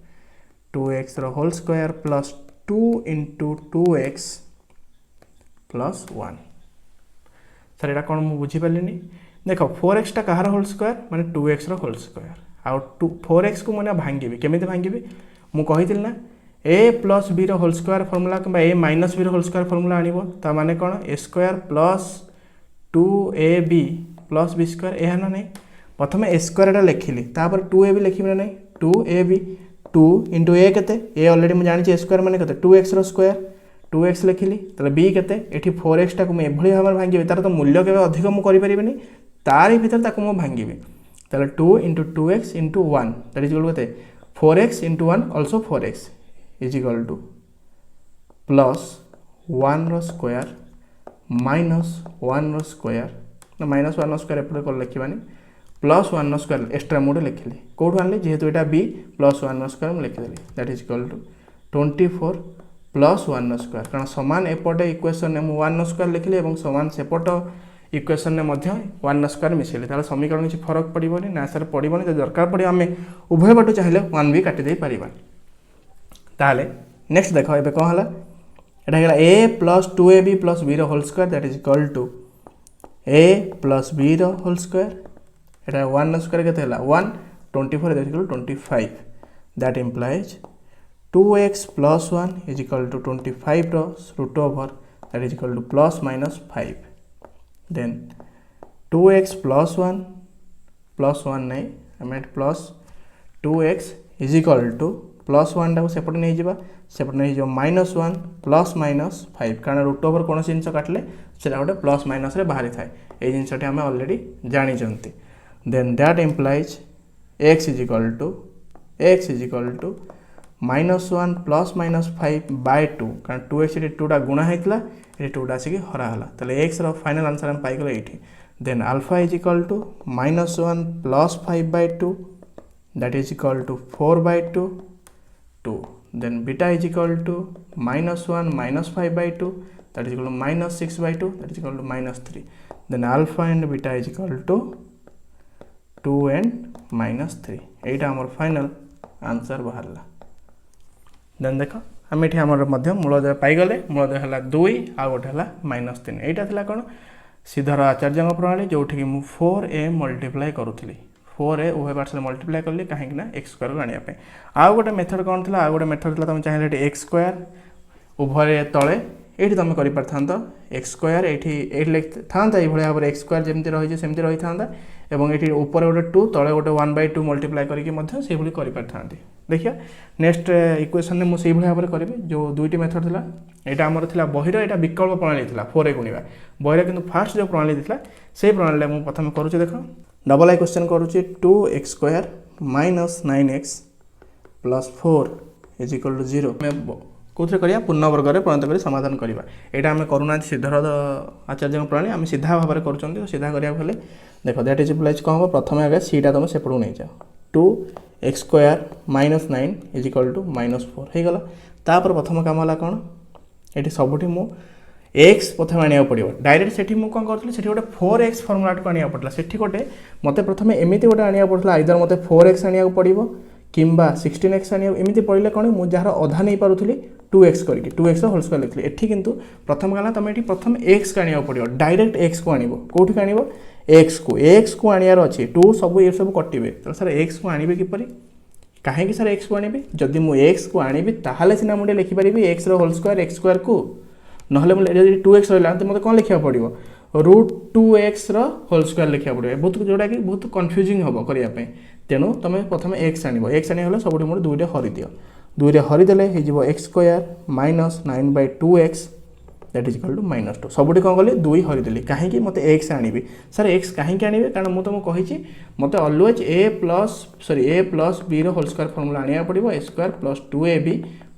2x रो whole square plus 2 into 2x plus 1 sir एटा कौन मु बुझी पालिनी देखो 4x टा कहार होल स्क्वायर माने 2x रो होल स्क्वायर आ 4x को मने भांगीबी केमिति भांगीबी मु कहितिल ना a plus b रो होल स्क्वायर फार्मूला किबा a minus b रो होल स्क्वायर फार्मूला आनिबो ता माने कोन a square plus 2ab plus b square एहा ना नहीं प्रथमे a स्क्वायर एटा लिखिली तापर 2ab लिखिबे ना नहीं 2ab 2 into a केते a ऑलरेडी मु जानि छ a स्क्वायर माने केते 2x रो स्क्वायर 2x लिखिली तले b केते एठी 4x टा को मैं एभली भाबर भांगीबे तार तो मूल्य केबे अधिक मु करि परिबेनी तारी भीतर ताको मु भांगीबे तले 2 into 2x into 1 that is equal केते 4x into 1 also 4x is equal to plus 1 रो स्क्वायर minus 1 रो स्क्वायर ना minus 1 रो स्क्वायर एपले कर लिखिबानी plus 1 रो स्क्वायर एक्स्ट्रा मोड लिखिली कोड आनली जेहेतु एटा b plus 1 रो स्क्वायर म लिखि देली that is equal to 24 plus 1 रो स्क्वायर कारण समान एपटे इक्वेशन ने मु 1 रो स्क्वायर लिखिली एवं समान सेपट इक्वेशन ने मध्य 1 रो स्क्वायर मिसेली ताले समीकरण किछि फरक पड़िबोनी ना सर पड़िबोनी तो दरकार पड़े हमें उभय बाटू चाहिले 1 भी काटि दे परिबा ताले नेक्स्ट देखो एबे कोन हला एटा गेला a plus 2ab plus b रो whole square that is equal to a plus b रो होल स्क्वायर एटा 1 रो स्क्वायर केते हला 1 24 that is equal to 25 that implies 2x plus 1 is equal to 25 रो root over that is equal to plus minus 5 then 2x plus 1 नहीं हमें plus 2x is equal to plus 1 टाको सेपट नहीं जिबा सेपट नहीं जो minus 1 plus minus 5 कारण root over कोन जिंस काटले सेटा गोटे plus minus रे बाहरी थाए ए जिंसटी हमें ऑलरेडी जानि जंती then that implies x is equal to -1 plus -5 by 2 कारण 2x ये 2 टा गुणा हेतला ये 2 टा सिकी हरा हला तले x रो फाइनल आंसर हम पाई गेलो एठी then alpha is equal to -1 plus 5 by 2 that is equal to 4 by 2 then beta is equal to -1 minus 5 by 2 that is equal to -6 by 2 that is equal to -3 then alpha and beta is equal to 2 and -3 एटा हमर final answer बाहरला then देखो हम एठी हमर मध्य मूलदय पाई गले मूलदय हला 2 आ गोटे हला -3 एटा थिला कोन सीधार आचार्यंग प्रणाली जोठी कि मु 4a मल्टीप्लाई करूथली 4a उभय पार्श्व मल्टीप्लाई करली काहे कि ना x स्क्वायर आनिया पे आ गोटे मेथड कोन थिला आ गोटे मेथड थिला तुम चाहिले x स्क्वायर उभय तळे एठी तुम करि परथांतो x स्क्वायर एठी लिख थांता ए भले भाबरे x स्क्वायर जेमति रहि जे सेमति रहि थांता एवं एठी ऊपर गोटे 2 तळे गोटे 1/2 मल्टीप्लाई करिके मध्य से भली करि परथांती देखिया नेक्स्ट इक्वेशन ने मु सेही भली भाबरे करबे जो दुईटी मेथड थिला एटा हमर थिला बहिर एटा विकल्प प्रणाली थिला 4a गुणिबा बहिर किंतु फास्ट जो प्रणाली थिला सेही प्रणाली मु प्रथम करूची देखो डबल आई क्वेश्चन करूची 2x स्क्वायर - 9x + 4 = 0 मैं कोथरे करिया पूर्ण वर्ग रे परिणत करी समाधान करिबा एटा हमें करूना सीधार आचार्य प्रणाली हम सीधा भाबरे करूचंती तो सीधा करिया भले देखो दैट इज अप्लाइज कोन हो प्रथमे आगे सीटा तुम सेपडू नै जाओ 2x स्क्वायर - 9 = -4 हे गला तापर प्रथम काम हला कोन एठी सबुठी मु x प्रथम आनिया पड़िबो डायरेक्ट सेठी मु कोन करथली सेठी गोटे 4x फार्मूला को आनिया पड़ला सेठी गोटे मते प्रथमे एमिति गोटे आनिया पड़ला आइदर मते 4x आनिया पड़िबो किंबा 16x आनिया एमिति पड़िले कोन मु जहार आधा नै पारुथली 2x करके 2x होल स्क्वायर लिखली एठी किंतु प्रथम गला तुम एठी प्रथम x का आनिया पड़ियो डायरेक्ट x को आनिबो कोठी आनिबो x को आनियार अछि 2 सब ये सब कटिबे तो सर x को आनिबे कि परि काहे कि सर x को आनिबे जदि मु x को आनिबे ताहाले सिना मुडे लिखि परिबे x रो होल स्क्वायर x स्क्वायर को नहले मु जदि 2x रहला त मते कोन लिखिया पड़ियो √2x रो होल स्क्वायर लिखिया पड़ियो बहुत जोडा कि बहुत कंफ्यूजिंग हबो करिया पे तेनु तमे प्रथम x आनिबो x आनिया हले सबुठी मोर 2 रे हरि दियो 2 रे हरि देले हे जिवो x square minus 9/2x that is equal to -2 सबुठी कोन गले 2 हरि देली काहे कि मते x आनिबे सर x काहे कि आनिबे कारण मु तुमको कहिची मते ऑलवेज a प्लस b रो होल स्क्वायर फार्मूला आनिया पड़िबो a square plus 2ab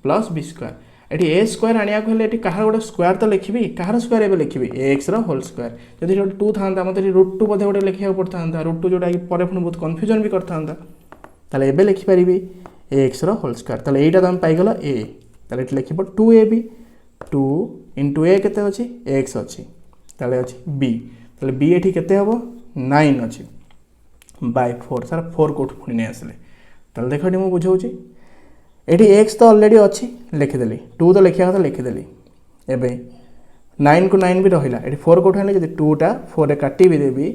plus b square एटी a स्क्वायर आनिया को हेले एटी कहार गोटे स्क्वायर तो लिखिबी कहार स्क्वायर एबे लिखिबी x रो होल स्क्वायर जदि 2 थांता मते √2 बधे गोटे लिखिया पड़तांता √2 जोटा कि परे पुनी बहुत कंफ्यूजन भी करतांता ताले एबे लिखि परिबी x रो होल स्क्वायर ताले एटा तम पाई गला a ताले एटी लिखिबो 2ab 2 * a केते अछि x अछि ताले अछि b ताले b एठी केते हबो 9 अछि बाय 4 सर 4 कोठ पुनी नै आसले ताले देखो एटी मु बुझौची एटी x तो ऑलरेडी अछि लिखि देली 2 तो लिखिया କଥା लिखि देली एबे 9 को 9 भी रहिला एटी 4 कोठ हले जदि 2 टा 4 रे काटी भी देबी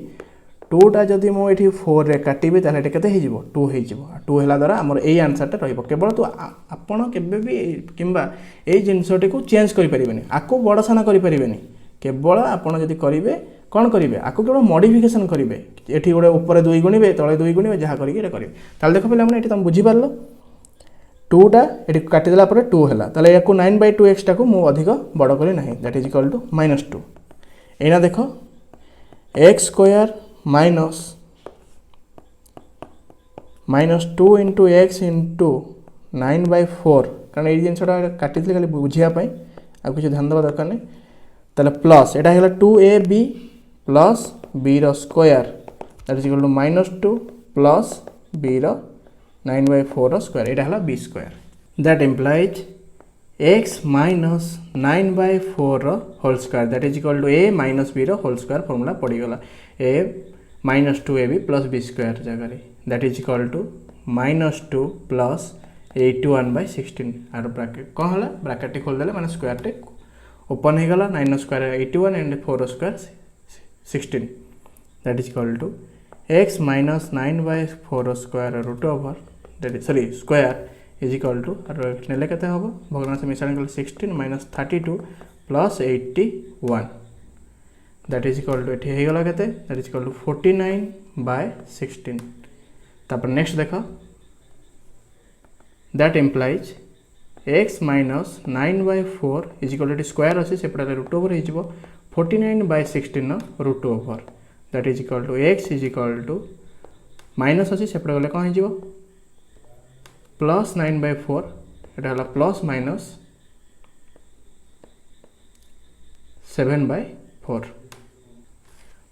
2 टा जदि मो एठी 4 रे काटी भी ताले एटी केते हे जिवो 2 हे जिवो 2 हेला द्वारा हमर एई आंसर टा रहिबो केवल तो आपण केबे भी किंबा एई जिंसटी को चेंज करि परिबेनी आको बड़ साना करि परिबेनी केवल आपण जदि करिवे कोन करिवे आको केवल मॉडिफिकेशन करिवे एठी गोटे ऊपर 2 गुणिबे तळे 2 गुणिबे जहा करिके एटा करिवे ताले देखो पहिले हमने एठी तुम बुझी पारलो 2 टा एटी काटी देला परे 2 हैला ताले याको 9/2x टा को मु अधिक बड़ करी नाही दैट इज इक्वल टू -2 एना देखो x स्क्वायर माइनस -2 * x * 9/4 कारण ए जिंसटा काटी दिले खाली बुझिया पई आ कुछ ध्यान देबा दरकार नै ताले प्लस एटा हैला 2ab प्लस b रो square that is equal to -2 plus b रो 9/4 स्क्वायर एटा हला b square that implies x minus 9/4 whole square that is equal to a minus b रो होल स्क्वायर फार्मूला पड़ी गला a minus 2ab plus b square जगह that is equal to -2 plus 81/16 आर bracket कोन हला bracket T खोल देले माने स्क्वायर टे ओपन हे गला 9 square 81 and 4 square 16 that is equal to x minus 9/4 square root over that is sorry square is equal to नेले केते हबो भग्नांश मिश्रण कले 16 minus 32 plus 81 that is equal to एठी हे गला केते दैट इज इक्वल टू 49/16 तापर नेक्स्ट देखो that implies x minus 9/4 is equal to square अछि सेपटा रूट ओवर हे जिवो 49/16 न root over that is equal to x is equal to minus अछि सेपटा गले कोन हे जिवो प्लस 9/4 एटा हला प्लस माइनस 7/4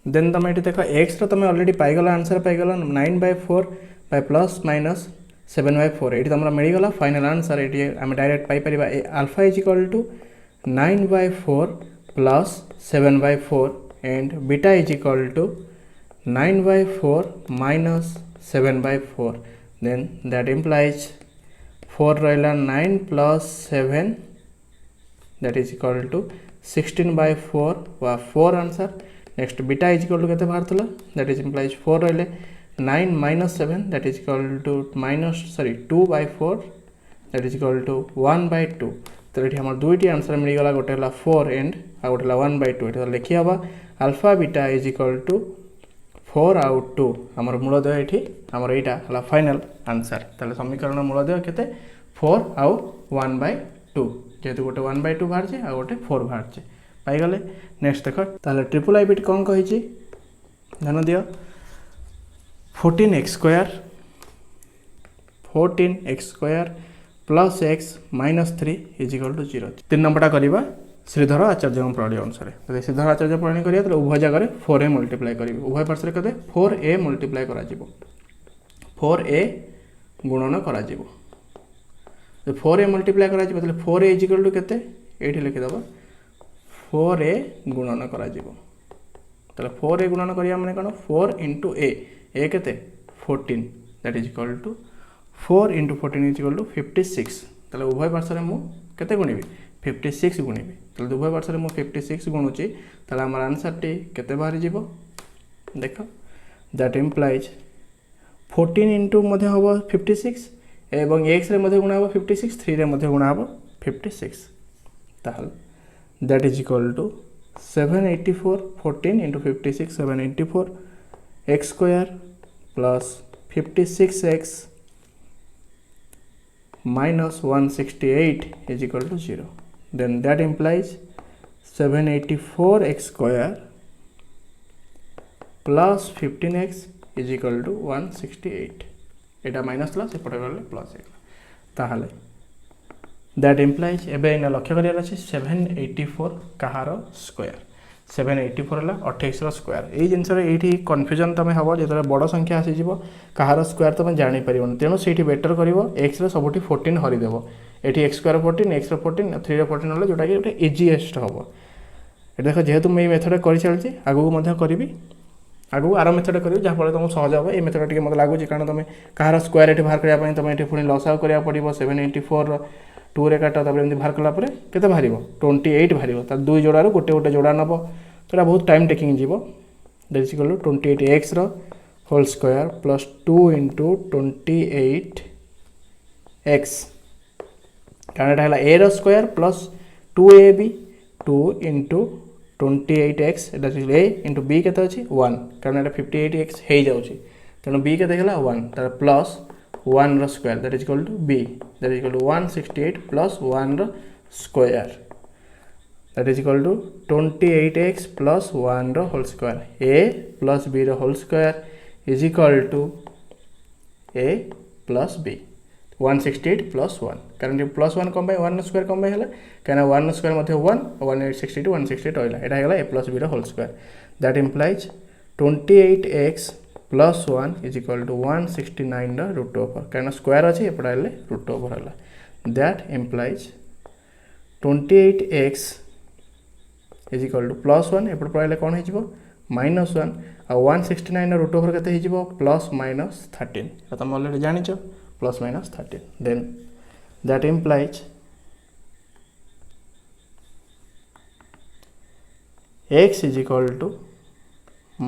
देन तुम ये देख x तुम ऑलरेडी पाईगला आंसर पाईगला 9/4 बाय प्लस माइनस 7/4 ये तुम मिलगला फाइनल आंसर ये आम डायरेक्ट पाई परिबा alpha is equal to 9/4 plus 7/4 and beta is equal to 9/4 minus 7/4 then that implies 4 रहिला 9 plus 7 that is equal to 16/4 वा 4 answer next beta is equal to केते बाहरतला that is implies 4 रहिले 9 minus 7 that is equal to minus 2/4 that is equal to 1/2 तो ये हमर दुईटी answer मिल गला गोटे हला 4 एंड आ गोटे हला 1/2 एटा लिखि हबा alpha beta is equal to 4 out 2 हमर मूलदय एठी हमर एटा हला फाइनल आंसर ताले समीकरण मूलदय केते 4 आउ 1/2 जेतु गोटे 1/2 बाहर छे आ गोटे 4 बाहर छे पाई गले नेक्स्ट देखो ताले ट्रिपल आई बिट कोन कहि छी ध्यान दियो 14x² plus x minus 3 is equal to 0 तीन नंबरटा करिबा श्रीधर आचार्य प्रणाली अनुसार तो श्रीधर आचार्य प्रणाली करिया तो उभय जगह 4a मल्टीप्लाई करिवे उभय पार्श्व कते 4a मल्टीप्लाई करा जिवो 4a गुणन करा जिवो तो 4a मल्टीप्लाई करा जिवो तो 4a इज इक्वल टू केते एठी लिखि दबा 4a गुणन करा जिवो तो 4a गुणन करिया माने कोन 4 into a केते 14 that is equal to 4 into 14 is equal to 56 तो उभय पार्श्व रे मु केते गुणिबी 56 गुणिबी तो उभय पार्श्व मु 56 गुणुची ताले हमर आंसर टी केते बाहरी जीवो देख दैट इम्प्लाइज 14 इंटू मध्ये हबो 56 एवं x रे मध्ये गुणा हबो 56 3 रे मध्ये गुणा हबो 56 ताहले that is equal to 784 14 into 56 784 x square plus 56x minus 168 is equal to 0. Then that implies 784x square plus 15x is equal to 168. Etah minus ला सेपटे गले प्लस है ताहले दैट इम्प्लाइज एबे इन लक्ष्य करियार अछि 784 कहार स्क्वायर 784 हला 28 रो स्क्वायर ए जिंस रे एठी कंफ्यूजन तमे हबो जेतरे बड़ संख्या आसी जिवो कहार स्क्वायर तमे जानि परिबन तेनो सेठी बेटर करिवो x रे सबुठी 14 हरि देबो एठी x स्क्वायर 14 x रो 14 3 रो 14 हला जोटा कि ओटे इजीएस्ट हबो ए देखो जेहेतु मैं मेथड करि चलछि आगु मध्य करिवि आगु आरो मेथड करिवि जा फले तुम सहज हो ए मेथड टिके मते लागु जे कारण तुम कहार स्क्वायर एठी बाहर करिया पई तुम एठी पुनी लॉस आउट करिया पड़िबो 784 2 रे काटा तबरे एंती बाहर कला परे केते बाहरिबो 28 बाहरिबो त दुई जोड़ा रो गोटे जोड़ा नबो तोरा बहुत टाइम टेकिंग जीवो that is equal to 28x रो whole square plus 2 into 28x कारण एटा हला a रो square plus 2ab 2 into 28x Etah a into b केते अछि 1 कारण एटा 58x हे जाउछि तनो b केते हला 1 तार प्लस 1 रो square that is equal to b that is equal to 168 plus 1 रो square that is equal to 28x plus 1 रो whole square a plus b रो whole square is equal to a plus b 168 plus 1 कारण plus 1 कम by 1 square कम by हला कारण 1 square मध्ये 1 168 168 होइला एटा हेला a प्लस b रो whole square that implies 28x plus 1 is equal to 169 रो रूट ओवर कारण स्क्वायर अछि एपडा हेले रूट ओवर हला that implies 28x is equal to plus 1 एपड पळले कोन हे जिवो माइनस 1 आ 169 रूट ओवर केते हे जिवो प्लस माइनस 13 तुम ऑलरेडी जानि छ plus minus 13 then that implies x is equal to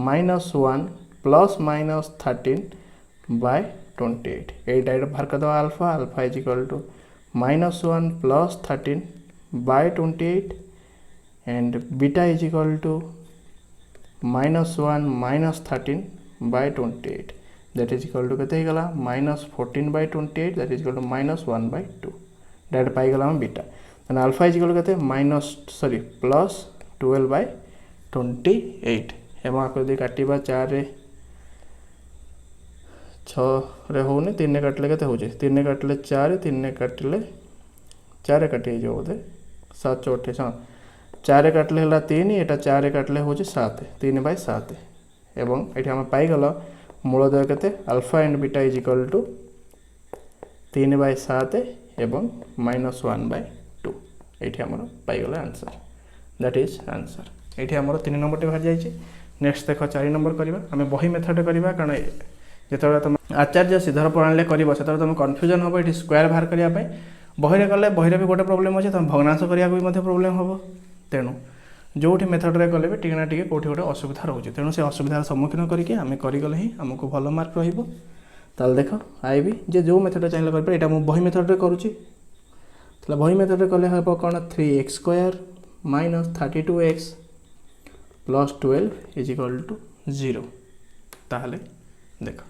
minus 1 plus minus 13 by 28 ए डायरेक्ट बाहर कर दो alpha alpha is equal to minus 1 plus 13 by 28 and beta is equal to minus 1 minus 13 by 28 that is equal to kete gala minus 14 by 28 that is equal to minus 1 by 2 that pai gala beta and alpha is equal to kete minus plus 12 by 28 एमा को दे काटिबा 4 रे 6 रे होने 3 ने काटले केते हो जे 3 ने काटले 4 3 ने काटले 4 काटि जो बोधे 7 4 8 4 काटले हला 3 एटा 4 काटले हो जे 7 3 बाय 7 एवं एठी हम पाई गलो मूलदय केते alpha and beta is equal to 3 by 7 एवं माइनस 1 बाय 2 एठी हमर पाई गलो आंसर दैट इज आंसर एठी हमर 3 नंबर टे बाहर जाई छी नेक्स्ट देखो 4 नंबर करबा हमें बही मेथड करबा कारण जेतरा तुम आचार्य सिद्धार प्रणाली करबो सेतरा तुम कंफ्यूजन होबो एठी स्क्वायर बाहर करिया पय बहिरे गले बहिरे भी गोटे प्रॉब्लम अछि तुम भग्नांश करिया भी मध्ये प्रॉब्लम होबो तेणु जोठी मेथड रे गले टिके ना टिके कोठी गोटे असुविधा रहउछि तेणु से असुविधार सम्मुखीन करिके आमे करि गले ही हमको भलो मार्क रहिबो ताल देखो आइबी जे जो मेथड चाहेला कर एटा मु बही मेथड रे करूछि तला बही मेथड रे कले हबो कोन 3x² - 32x + 12 is equal to 0 ताहले देखो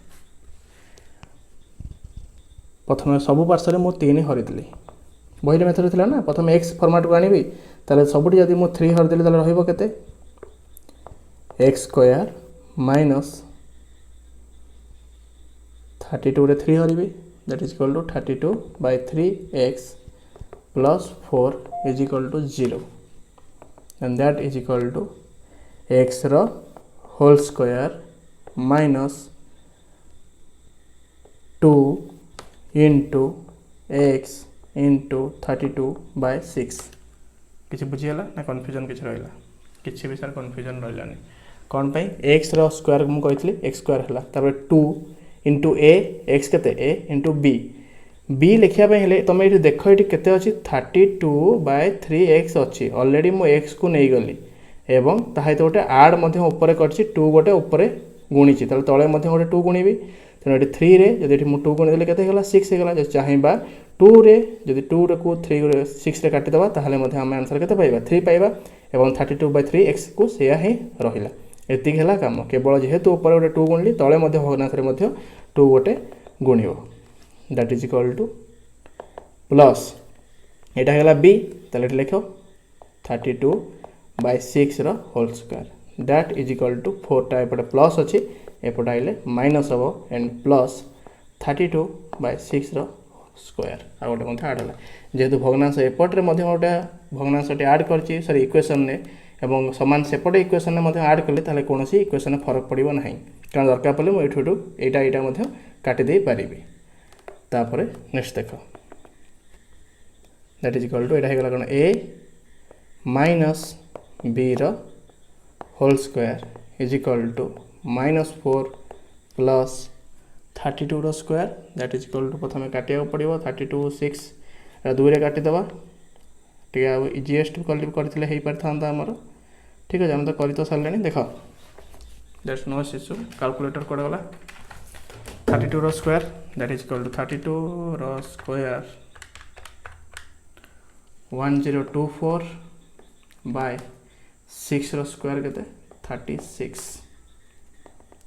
प्रथम सब पार्श्व मु 3 हरि दिली बही मेथड थिला ना प्रथम x फॉर्मेट को आनिबी ताले सबुटी जदि मु 3 हरि दिली ताले रहिबो केते x² - 32 रे 3 हरिबी that is equal to 32 by 3x plus 4 is equal to 0 and that is equal to x रो whole square minus 2 into x into 32 by 6 किछि बुझियला ना कंफ्यूजन किछि रहला किछि भी सर कंफ्यूजन रहलानी कोन पई x रो स्क्वायर मु कहितली x स्क्वायर हला तबे 2 into a x केते a into b बी लिखापी हेले तुम ये देख ये केते अच्छी 32/3x अच्छी ऑलरेडी मु x को नहीं गली एवं ताहित गोटे आड ऊपर कर टू गोटे ऊपर गुणी तले गोटे टू गुणी तेणु ये 3 रे जब मुझे 2 गुणी देते के 6 होगा जब चाहिए 2 रे जब 2 को 3 6 रे काटिदेवा ताहले आम आंसर के पाइबा 3 पाइबा एवं 32/3x को सेया ही रहिला एतिक है कम केवल जेहेतु ऊपर गोटे 2 गुणली तले भग्नांश 2 गोटे गुणिब that is equal to plus यहाँ है बी ताले लिख 32/6 whole square that is equal to 4टा एपटे प्लस अच्छी एपटे आइले माइनस हम एंड प्लस 32/6 स्क्वायर आ गोटे आड है जेहेतु भग्नांश एपटे गोटे भग्नांश आड कर सरी इक्वेशन ने एवं सामान सेपटे इक्वेशन में आड कले ताले कौन इक्वेशन फरक पड़ो ना कारण दरकार पड़े मुझे यहाँ काटिदे पारि तापर नेक्स्ट देख दैट इज इक्वल टू यहाँ कौन a minus b whole square is equal to -4 plus 32 square that is equal to प्रथम काटा पड़ो 32 6 2 रे काटिदेवा टे इजीएस्ट करते पारता आमर ठीक है आम तो कर तो सारे देख दैट्स नो इश्यू कैलकुलेटर कौन गला 32 square that is equal to 32 square 1024 by 6 square के 36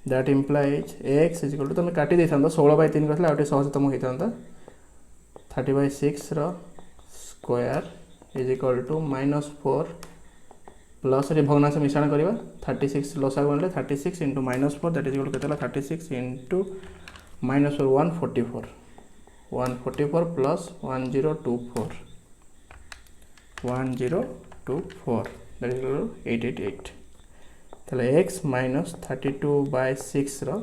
दैट implies x is equal to तुम काटी दे 16/3 कहते आउटे सहज तुम होता 30/6 square is equal to -4 plus ये भग्नांश मिश्रण करवा 36 लसा गणले 36 into -4 that is equal to केतला 36 into -4 144 plus 1024 that is equal to 888 ताले x -32/6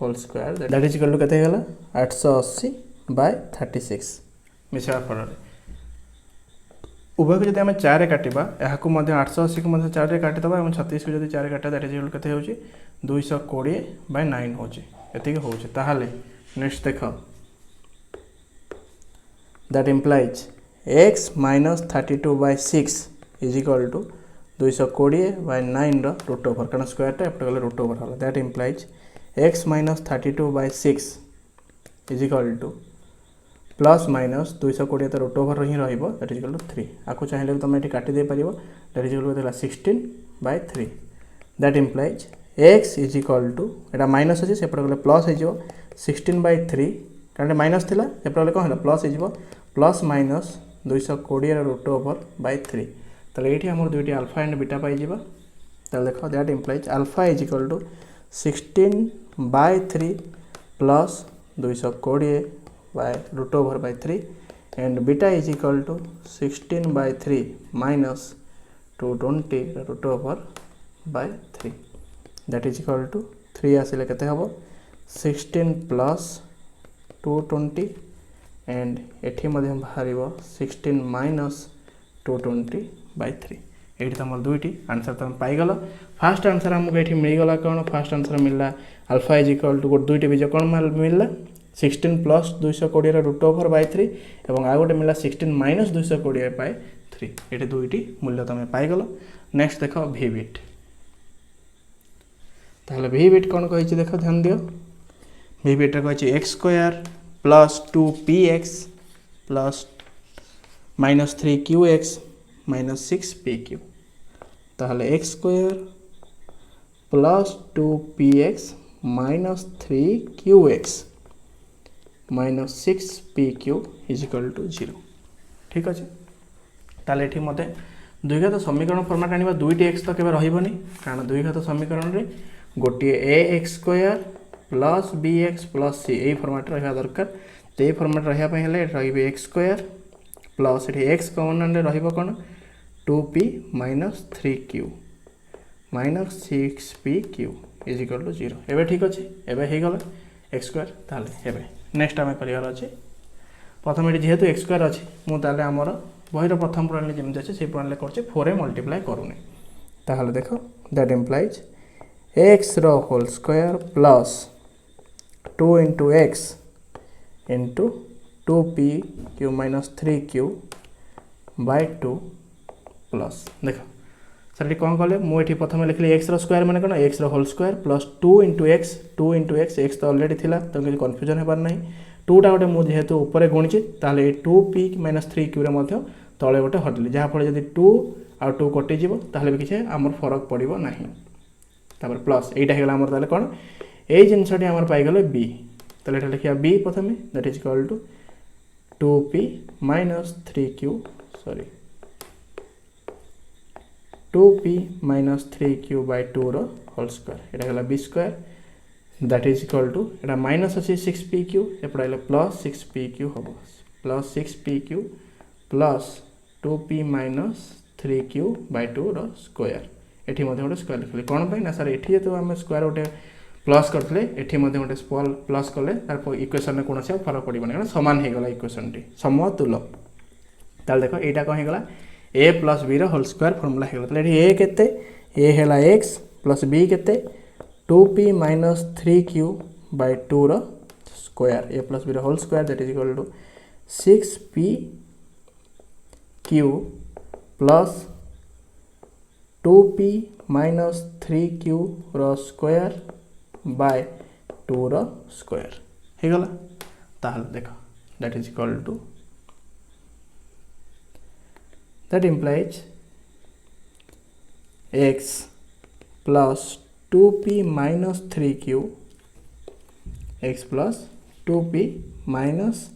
whole square that is equal to केते गला 880/36 मिश्रण फल उभय को जब आम 4 काटिबा यहाँ 880 को 4 काटिदेवा और 36 को जब 4 काटा दैट इज इक्वल टू केते 220/9 होची एतिक होची ताहाले नेक्स्ट देख that implies x -32/6 is equal to 220/9 root over कारण स्क्वायर एपटे गले रूट ओवर होला that implies x -32/6 is equal to plus minus 220 तो रूट ओवर ही रहिबो दैट इज इक्वल टू 3 आको चाहिए भी तुम ये काटी दे पारिबो that is equal to 16/3 that implies x is equal to एटा माइनस अछि सेपट गले प्लस हो 16/3 कारण माइनस थिला सेपट गले कोन प्लस हो plus minus 220 root over by 3 ताले एठी हमर दुईटी अल्फा एंड बीटा पाई जिबा ताले देखो that implies alpha is equal to 16/3 plus 220 by root over by 3 and beta is equal to 16/3 minus 220 root over by 3 that is equal to 3 आसिले केते हबो 16 plus 220 and एठी मध्ये बाहरिबो 16 minus 220/3 एठी तमर दुईटी आंसर तुम पाई गलो फर्स्ट आंसर हमको एठी मिल गला कोन फर्स्ट आंसर मिलला अल्फा इज इक्वल टू दुईटी बीज कोन मिलला 16 प्लस 220 रूट ओवर बाय 3 और आ गोटे मिला 16 माइनस 220/3 ये दुईटी मूल्य तुम पाइगल नेक्स्ट देख भी बिट ताहले भी बिट कौन कही देख ध्यान दियो भी बिट कही x square plus 2px plus -3qx minus 6pq ताहले x square plus 2px minus 3qx minus 6pq is equal to 0 ठीक अच्छे ताले ये मत द्विघात समीकरण फर्माट आने दुईटी एक्स तो केवल रही कारण द्विघात समीकरण रे गोटे x square plus bx plus c यही फर्माट रहा दरकार तो ये फर्माट रही एक्स स्क्वायर प्लस ये एक्स कमन रहा 2p minus 3q minus 6pq is equal to 0 एवं ठीक अच्छे एवं हो गला एक्स स्क्वायर ताले एवं नेक्स्ट आम कर प्रथम ये जेहेतु एक्स स्क्वायर अच्छी मुझे आमर बहीर प्रथम प्रणाली जमी अच्छे से प्रणाली कर 4 मल्टीप्लाई करूनी ताहले देख that implies x whole square plus 2 into x into 2p³ minus 3q by 2 plus देख सर कौन कले मुझे प्रथम लिखली एक्स स्क्वायर माने कौन x whole square plus 2 into x x तो अलरेडी थिला तो किसी कन्फ्यूजन होबार ना 2टा गोटे मुझे जेहेतु ऊपर गुणिची ताले 2p माइनस 3q रे तले गोटे हटली जहाँफल जब 2 आ 2 कटिज ताहले भी किसी आमर फरक पड़ो ना तापर प्लस यहीटा होगा ताले कौन ये जिनसटी आमर पाइगले बी ताले लिखा बी प्रथम that is equal to 2p minus 3q sorry 2p minus 3q by 2 रो होल स्क्वायर यहाँ b square that is equal to यहाँ माइनस अच्छी 6pq एपटे आइले प्लस 6pq हम plus 6pq plus 2p minus 3q by 2 रो square एठी गोटे स्क्वायर लिखली कौन ना सर ये तो आम स्क्वायर गोटे प्लस करते एठी गोटे स्मॉल प्लस कले तार इक्वेशन कौन फरक पड़ोनी कारण सामान होगला इक्वेशन टी समतुल ताल देख यहाँ कौन होगा a plus b whole square formula होगा ए केते ए है एक्स प्लस b केते 2p माइनस 3q बाय 2 रो square a plus b whole square that is equal to 6pq plus 2p minus 3q रो स्क्वायर बाय 2 रो स्क्वायर होगला ताहले देख that is equal to that implies x plus 2p minus 3q x plus 2p minus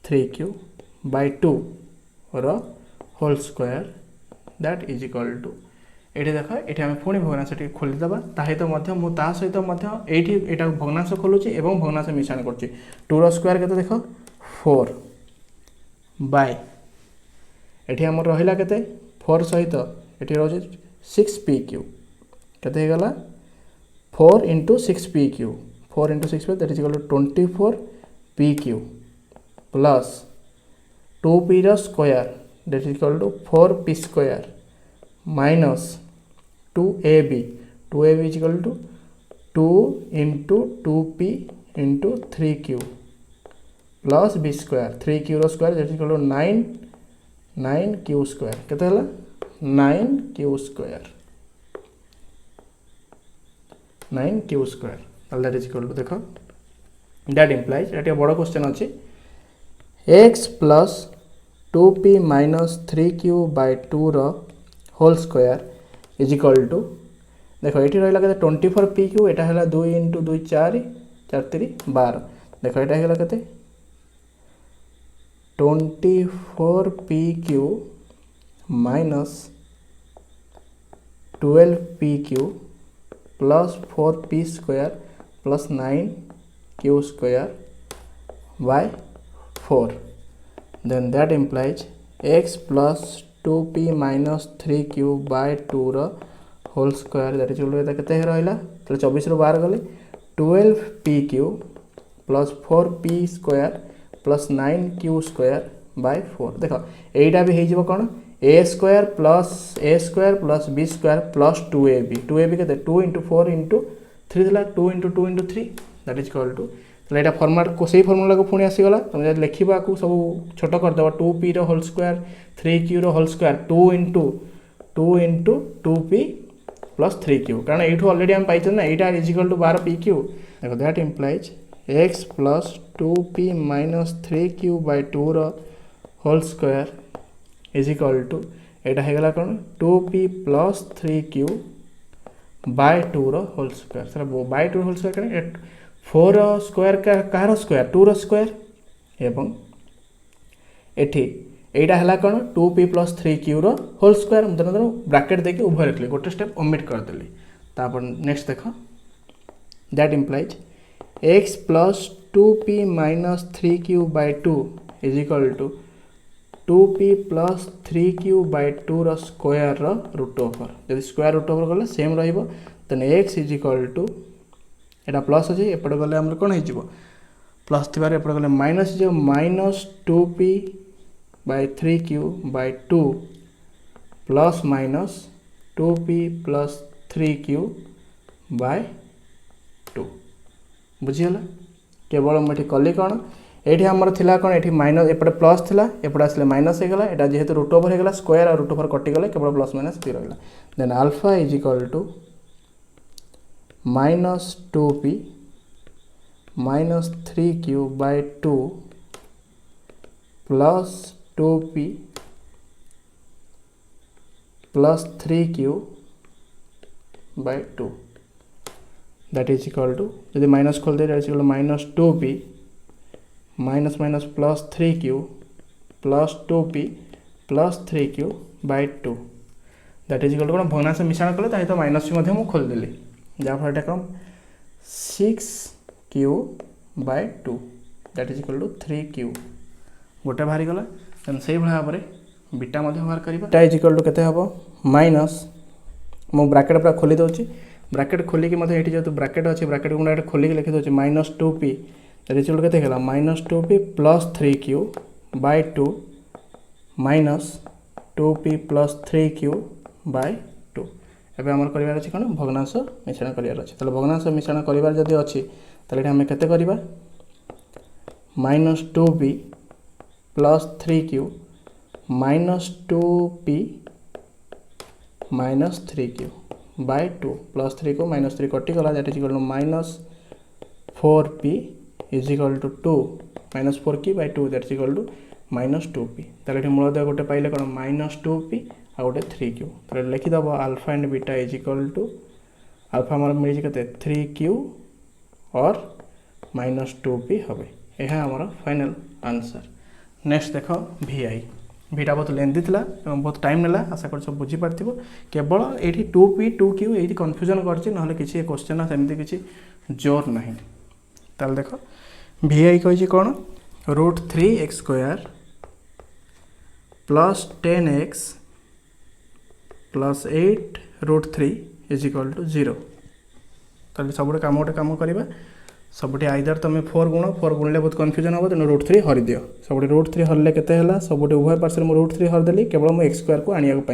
3q by 2 रो whole square that is equal to ये देख ये आम पुणी भग्नांश खोलीदेवा सहित मुझे सहित ये भग्नांश खोलुची और भग्नांश मिश्रण कर 2 रो स्क्वायर के देख 4 बाय एठी हमर रहिला केते 4 सहित एठी रह 6pq केते गला 4 into 6pq 4 into 6 that is equal to 24pq plus 2p रो square that is equal to 4p square minus 2ab is equal to 2 into 2p into 3q plus b square 3q रो square that is equal to 9q square केते हला 9q square that is equal to देखो that implies एटा बड़ question अच्छे x plus 2p minus 3q by 2 रो whole square is equal to देखो ये रहा के 24pq एटा हला 2 into 2 4 4 3 12 देखो ये हला के 24pq minus 12pq plus 4p square plus 9q square by 4 then that implies x plus 2p minus 3q by 2 रो होल स्क्वायर दैट इज केते रहा तो 24 रो 12 गले 12pq plus 4p square plus 9q square by 4 देख यहीटा भी हो कौन a square plus b square plus 2ab के 2 into 4 into 3 था 2 into 2 into 3 that is equal to तो यहाँ फर्माट को सही फर्मूला को पुणी आसीगला तुम जब लिखा सब छोट करदेव 2p रो होल स्क्वायर 3q रो whole square 2 into 2p plus 3q कारण ये अलरेडी आम पाई ना यहाँ इज इक्वल टू 12pq देखो that implies x plus 2p minus 3q by 2 रो whole square is equal to यहाँ होगा कौन 2p प्लस 3q बाय 2 रो whole square sir by 2 whole square 4 square कहार स्क्वायर 2 रो स्क्वायर एवं एठी एटा हला कौन 2p प्लस 3q रो होल स्क्वायर मतलब ब्रैकेट देके उभय रखली गोटे स्टेप ओमिट कर देली तापर नेक्स्ट देखो that implies x plus 2p minus 3q by 2 is equal to 2p plus 3q by 2 रो स्क्वायर रो रूट ओवर जब स्क्वायर रूट ओवर गले सेम रहिबो then x is equal to एटा प्लस अछि एपटे गले हमर कोन हिजिबो प्लस थिबार एपटे गले माइनस जो minus 2p by 3q by 2 plus minus 2p plus 3q by 2 बुझीगला केवल मुझे कली कौन ये आमर थिला कौन ये माइनस एपटे प्लस थिला एपटे आसले माइनस हो गला एटा जेहेतु रूट ओवर हो गला स्क्वायर और रूट ओवर कटिगले केवल प्लस माइनस भी रहा then alpha is equal to minus 2p minus 3q by 2 plus 2p plus 3q by 2 that is equal to यदि माइनस खोल दे that is equal minus 2p minus minus plus 3q plus 2p plus 3q by 2 that is equal to कौन भग्नांश मिश्रण कले तो minus भी मुझे खोलदेली जहाँफल कम 6q by 2 that is equal to 3q गोटे बाहरी गला देन से भाव में बीटा बाहर करवा इज इक्वल टू केते हबो माइनस मो ब्रैकेट पूरा खोली दउची ब्रैकेट खोलिकी ये जेहतु ब्रैकेट अच्छी ब्रैकेट गुणा खोलिकी लिखी दउची माइनस 2p रिजल्ट केते गेला minus 2p plus 3q by 2 minus 2p plus 3q by 2 एबे हमर करिवार अछि कोन भग्नांश मिश्रण करिवार अछि तले भग्नांश मिश्रण करिवार जदि अछि तले हम केते करिवा minus 2p plus 3q minus 2p minus 3q by 2 plus 3 को माइनस 3 कटि गला that is equal to minus 4p is equal to 2 minus 4q by 2 that is equal to minus 2p ताले मूलतः गोटे पाइले कौन माइनस 2p आ गोटे 3q ताले लिखिदेव alpha and beta is equal to alpha हमारे मिली के 3q और माइनस 2p हे यह आमर फाइनल आंसर नेक्स्ट देख vi भिटा बहुत लेंथी था बहुत टाइम नेला आशा कर सब बुझी पार्थ केवल ये 2p 2q ये कन्फ्यूजन कर किसी क्वेश्चन सेमती किसी जोर ना ताल देख vi कही कौन √3x² plus 10x plus 8√3 is equal to 0 ताले सब गोटे काम करवा सबुठी आइदर तुम 4 गुणले बहुत कन्फ्यूजन हम तेना √3 हरी दियो सब √3 हरले केते हला सबुठी उभय पार्श्व में √3 हरदेली केवल मु x² को आनिया को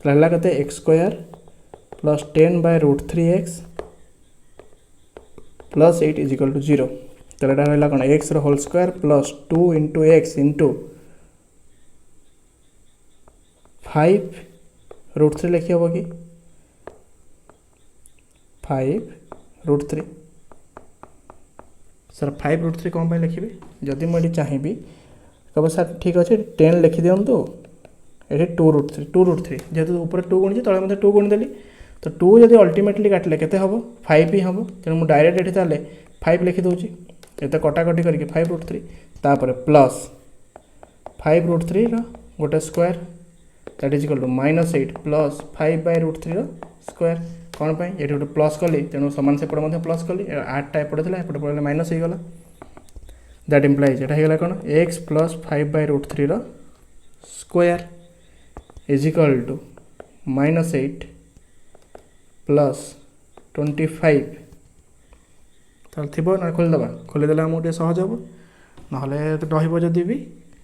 हला केते x² plus 10 by √3x plus 8 is equal to 0 तेरा रहा कौन x whole square plus 2 into x into 5√3 लिखी हम कि 5√3 सर 5√3 कौन पर लिखी जदि मुझे चाहिए कब सर ठीक अच्छे 10 लिखि दिंतु ये 2√3 जेहतु ऊपर 2 गुणी तले मतलब 2 गुणीदेली तो 2 जब अल्टीमेटली काटिले केते हम 5 ही हम तेणु मुझे डायरेक्ट ये ताले 5 लिखि दूसरी ये कटाकटी करके 5√3 तापर प्लस 5√3 गोटे square that is equal to -8 plus 5/√3 square कौन पाई ये गोटे प्लस कली तेणु सामान सेपटे प्लस कली 8टा एपटे था एपटे पड़े माइनस हो गला दैट इम्प्लाइज यहाँ होगा कौन x plus 5/√3 square is equal to -8 plus 25 ताल थी ना खोलीदे खोलीदे आमको टे सहज हम ना रही भी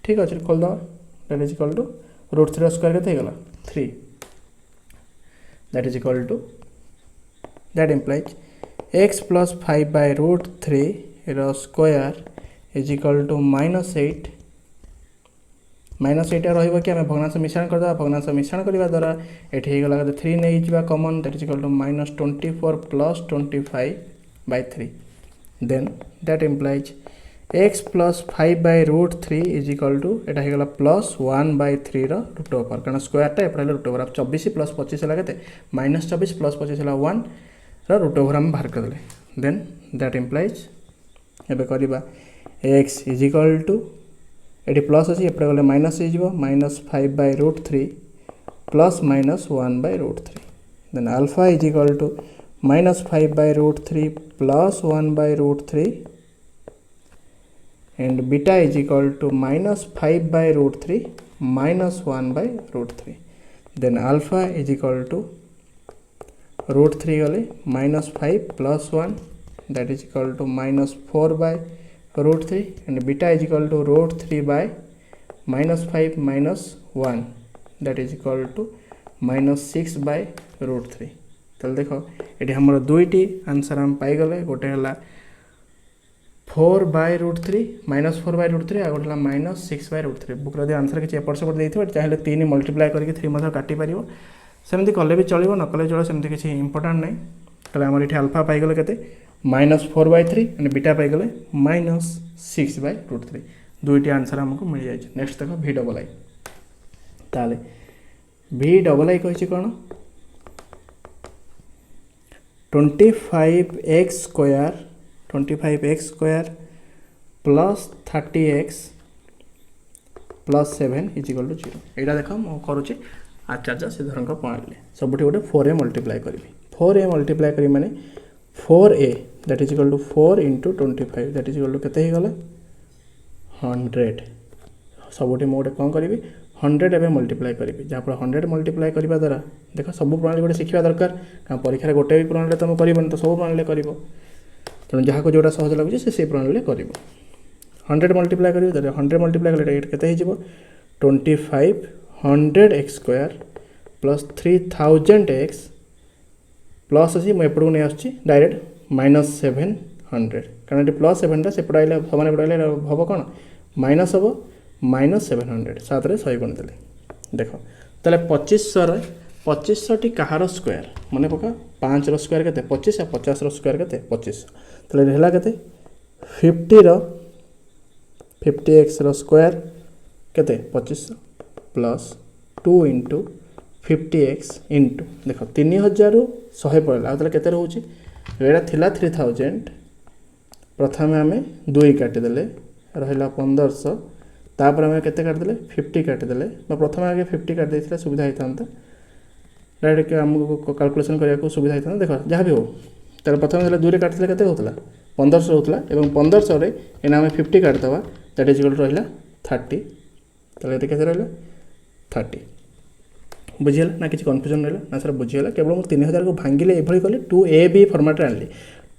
ठीक अच्छे खोलीदे that is equal to √3 square के गला 3 that is equal to that implies x plus 5/√3 square is equal to -8 रही कि आम भग्नांश मिश्रण करदे भग्नांश मिश्रण करने द्वारा ये गला 3 नहीं जावा common that is equal to -24 plus 25/3 then that implies x plus 5/√3 is equal to यहाँ होगा प्लस 1/3 रूट ओवर कारण स्क्वायरटा एपटे रूट ओवर 24 प्लस 25 है के -24 प्लस 25 है 1 रूट ओवर आम बाहर करदे देन दैट इम्प्लाइज एबे करबा x इज इक्वल टू ये प्लस अच्छी एपटे गले माइनस हो -5/√3 plus -1/√3 then alpha is equal to -5/√3 plus 1/√3 and beta is equal to -5/√3 minus 1/√3 then alpha is equal to √3 गले -5 plus 1 that is equal to -4/√3 and beta is equal to √3 by -5 minus 1 that is equal to -6/√3 तो देखो ये हमर दुईटी answer हम पाई गले गोटे हला 4/√3 -4/√3 आ गोटे -6/√3 बुक दी आंसर किसी एपट सेपट देते चाहिए 3 मल्टीप्लाई करके 3 काटी पार सेमती कले भी चलो न कले चलो सेमती किसी इंपोर्टाट ना ताले आमर ये अल्फा पाईगले के -4/3 एंड बीटा पाईगले -6/√3 दुईटी आंसर आमको मिल जाए। नेक्स्ट देख V डबल आई ताले V डबल आई कही कौन 25x² plus 30x plus 7 is equal to 0 यहाँ देख मुझे करुच्ची आचार्य श्रीधर प्रणाली सब गोटे 4a मल्टीप्लाई करी 4a मल्टीप्लाई करी माने 4a that is equal to 4 into 25 that is equal to केते गला 100 सब गोटे मुझे कौन करी 100 एवं मल्टीप्लाई करी जहाँ 100 मल्टीप्लाई करने द्वारा देख सब प्रणाली गोटे शिखा दरकार क्या परीक्षा गोटे भी प्रणाली तुम कर तो सब प्रणाली कर तेणु जहाँ को जोटा सहज लगुच से प्रणाली कर 100 मल्टीप्लाई कर 100 मल्टीप्लाई कले केते 25 100x² प्लस 3000x प्लस अच्छी मुझे एपटू नहीं आसुची डायरेक्ट -700 कारण ये प्लस 7 सेपट आइले समान एपट आइले हम कौन माइनस हम -700 सात 100 गुण देले देख ताले 2500 टी कहार स्क्वायर मन पका 5 स्क्वायर के 25 आ 50 स्क्वायर के 25 ताले रहला के 50x स्क्वायर के 2500 प्लस 2 इंटू 50x इंटू देख 3000 100 पड़ेगा आगे के रोचे यहाँ थिला 3000 प्रथम आम 2 काटिदेले रहा 1500 तापर आम के काटिदेले 50 काटिदेले प्रथम आगे 50 काटिदे सुविधा होता डायरेक्ट आमको कैलकुलेशन करने सुविधा होता देख जहाँ भी हो तो प्रथम 2 काटिले के होता 1500 होता है 1500 एना आम 50 काटिदेवा दैट इज इक्वल टू रहा 30 ताले के रहा 30 बुझीगला ना किसी कन्फ्यूजन रहा ना सर बुझीगला केवल मुझे 3000 को भांगिले ये कली 2ab फर्माट आनली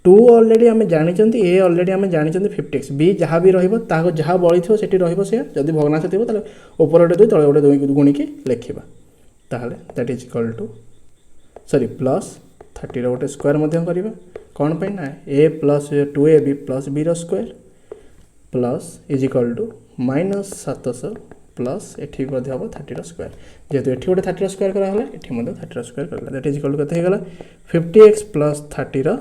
2 ऑलरेडी आम जानते ए ऑलरेडी आम जानते 50x बी जहाँ भी रहा जहाँ बड़ी थो से जब भग्नांश थी ऊपर गोटे 2 तले गोटे 2 गुणिकी लिखा ताहले that is equal to sorry plus 30 गोटे स्क्वायर करवा कौन पे ना a plus 2ab plus b square plus is equal to -700 plus एठी हम 30 स्क्वायर जेहेतु एठी गोटे 30 स्क्वायर कराला एठी 30 स्क्वायर कराला दैट इज इक्वल टू केते हेगला 50x plus 30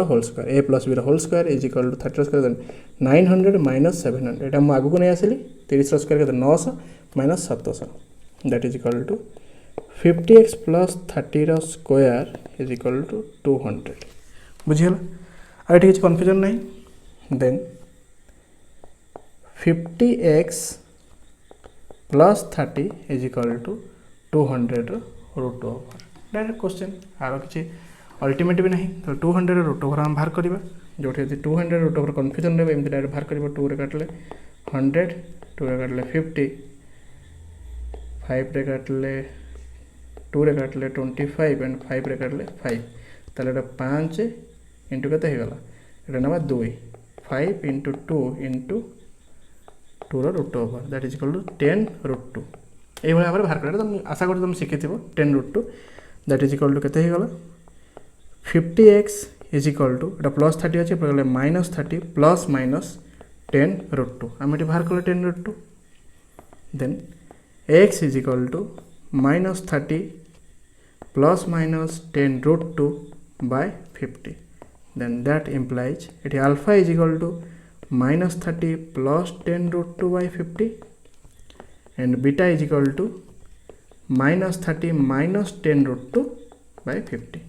whole square a plus b whole square is equal to 30 square 900 minus 700 एटा मुझे आगू नहीं आसली 30 स्क्वायर के 900 minus 700 that is equal to 50x plus 30 square is equal to 200 बुझीगला आ एठी किसी कन्फ्यूजन नहीं then 50x plus 30 is equal to 200 root over direct question आर किसी अल्टीमेट भी नहीं तो 200 रूट ओवर हम बाहर करवा जो 200 रूट ओवर कन्फ्यूजन रही एमती डायरेक्ट बाहर कर 2 रे काटले 100 2 रे काटले 50 5 रे काटले 2 रे काटले 25 एंड 5 रे काटले 5 ताले 5 इंटू के गला ना 2 5 into 2 into 2 root over that is equal to 10 root 2 ये भाव में बाहर कर तुम आशा कर तुम शिखी 10 root 2 that is equal to के 50x इज इक्वल टू ये प्लस 30 अच्छे -30 प्लस माइनस 10 रूट 2 आम ये बाहर कले 10 root 2 then x is equal to -30 plus minus 10 root 2 by 50 then that implies ये alpha is equal to -30 plus 10 root 2 by 50 and beta is equal to -30 minus 10 root 2 by 50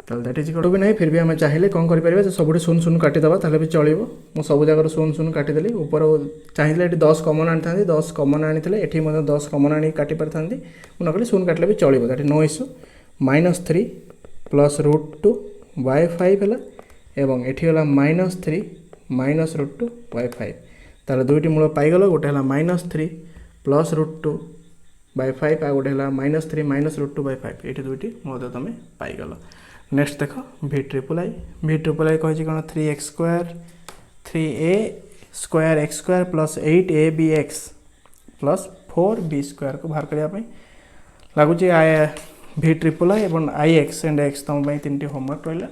तो that is equal to भी नहीं फिर भी आम चाहिए कौन करें सब 0 काटिदेवा ताले भी चलो मुझे सब जगह 0 काटिदेली ऊपर चाहिए 10 कमन आनी था 10 कमन आनी थे ये 10 कमन आनी काटी पारि था मुझे 0 काटिले भी चलो that no issue -3 plus root 2 by 5 है एवं ये गला -3 माइनस रूट 2 बाय 5 तार दुईटी मूल पाईगल गोटे है -3 प्लस रूट 2 बाय 5 आ गोटे है -3 माइनस रूट 2 बाय 5 ये दुईटी मूल तुम पाईगल। नेक्स्ट देख V ट्रिपल आई कही कौन 3x² 3a² plus 8abx plus 4b² को बाहर करने लगुच V ट्रिपल आई और ix एंड x तुम 3टी होमवर्क रहा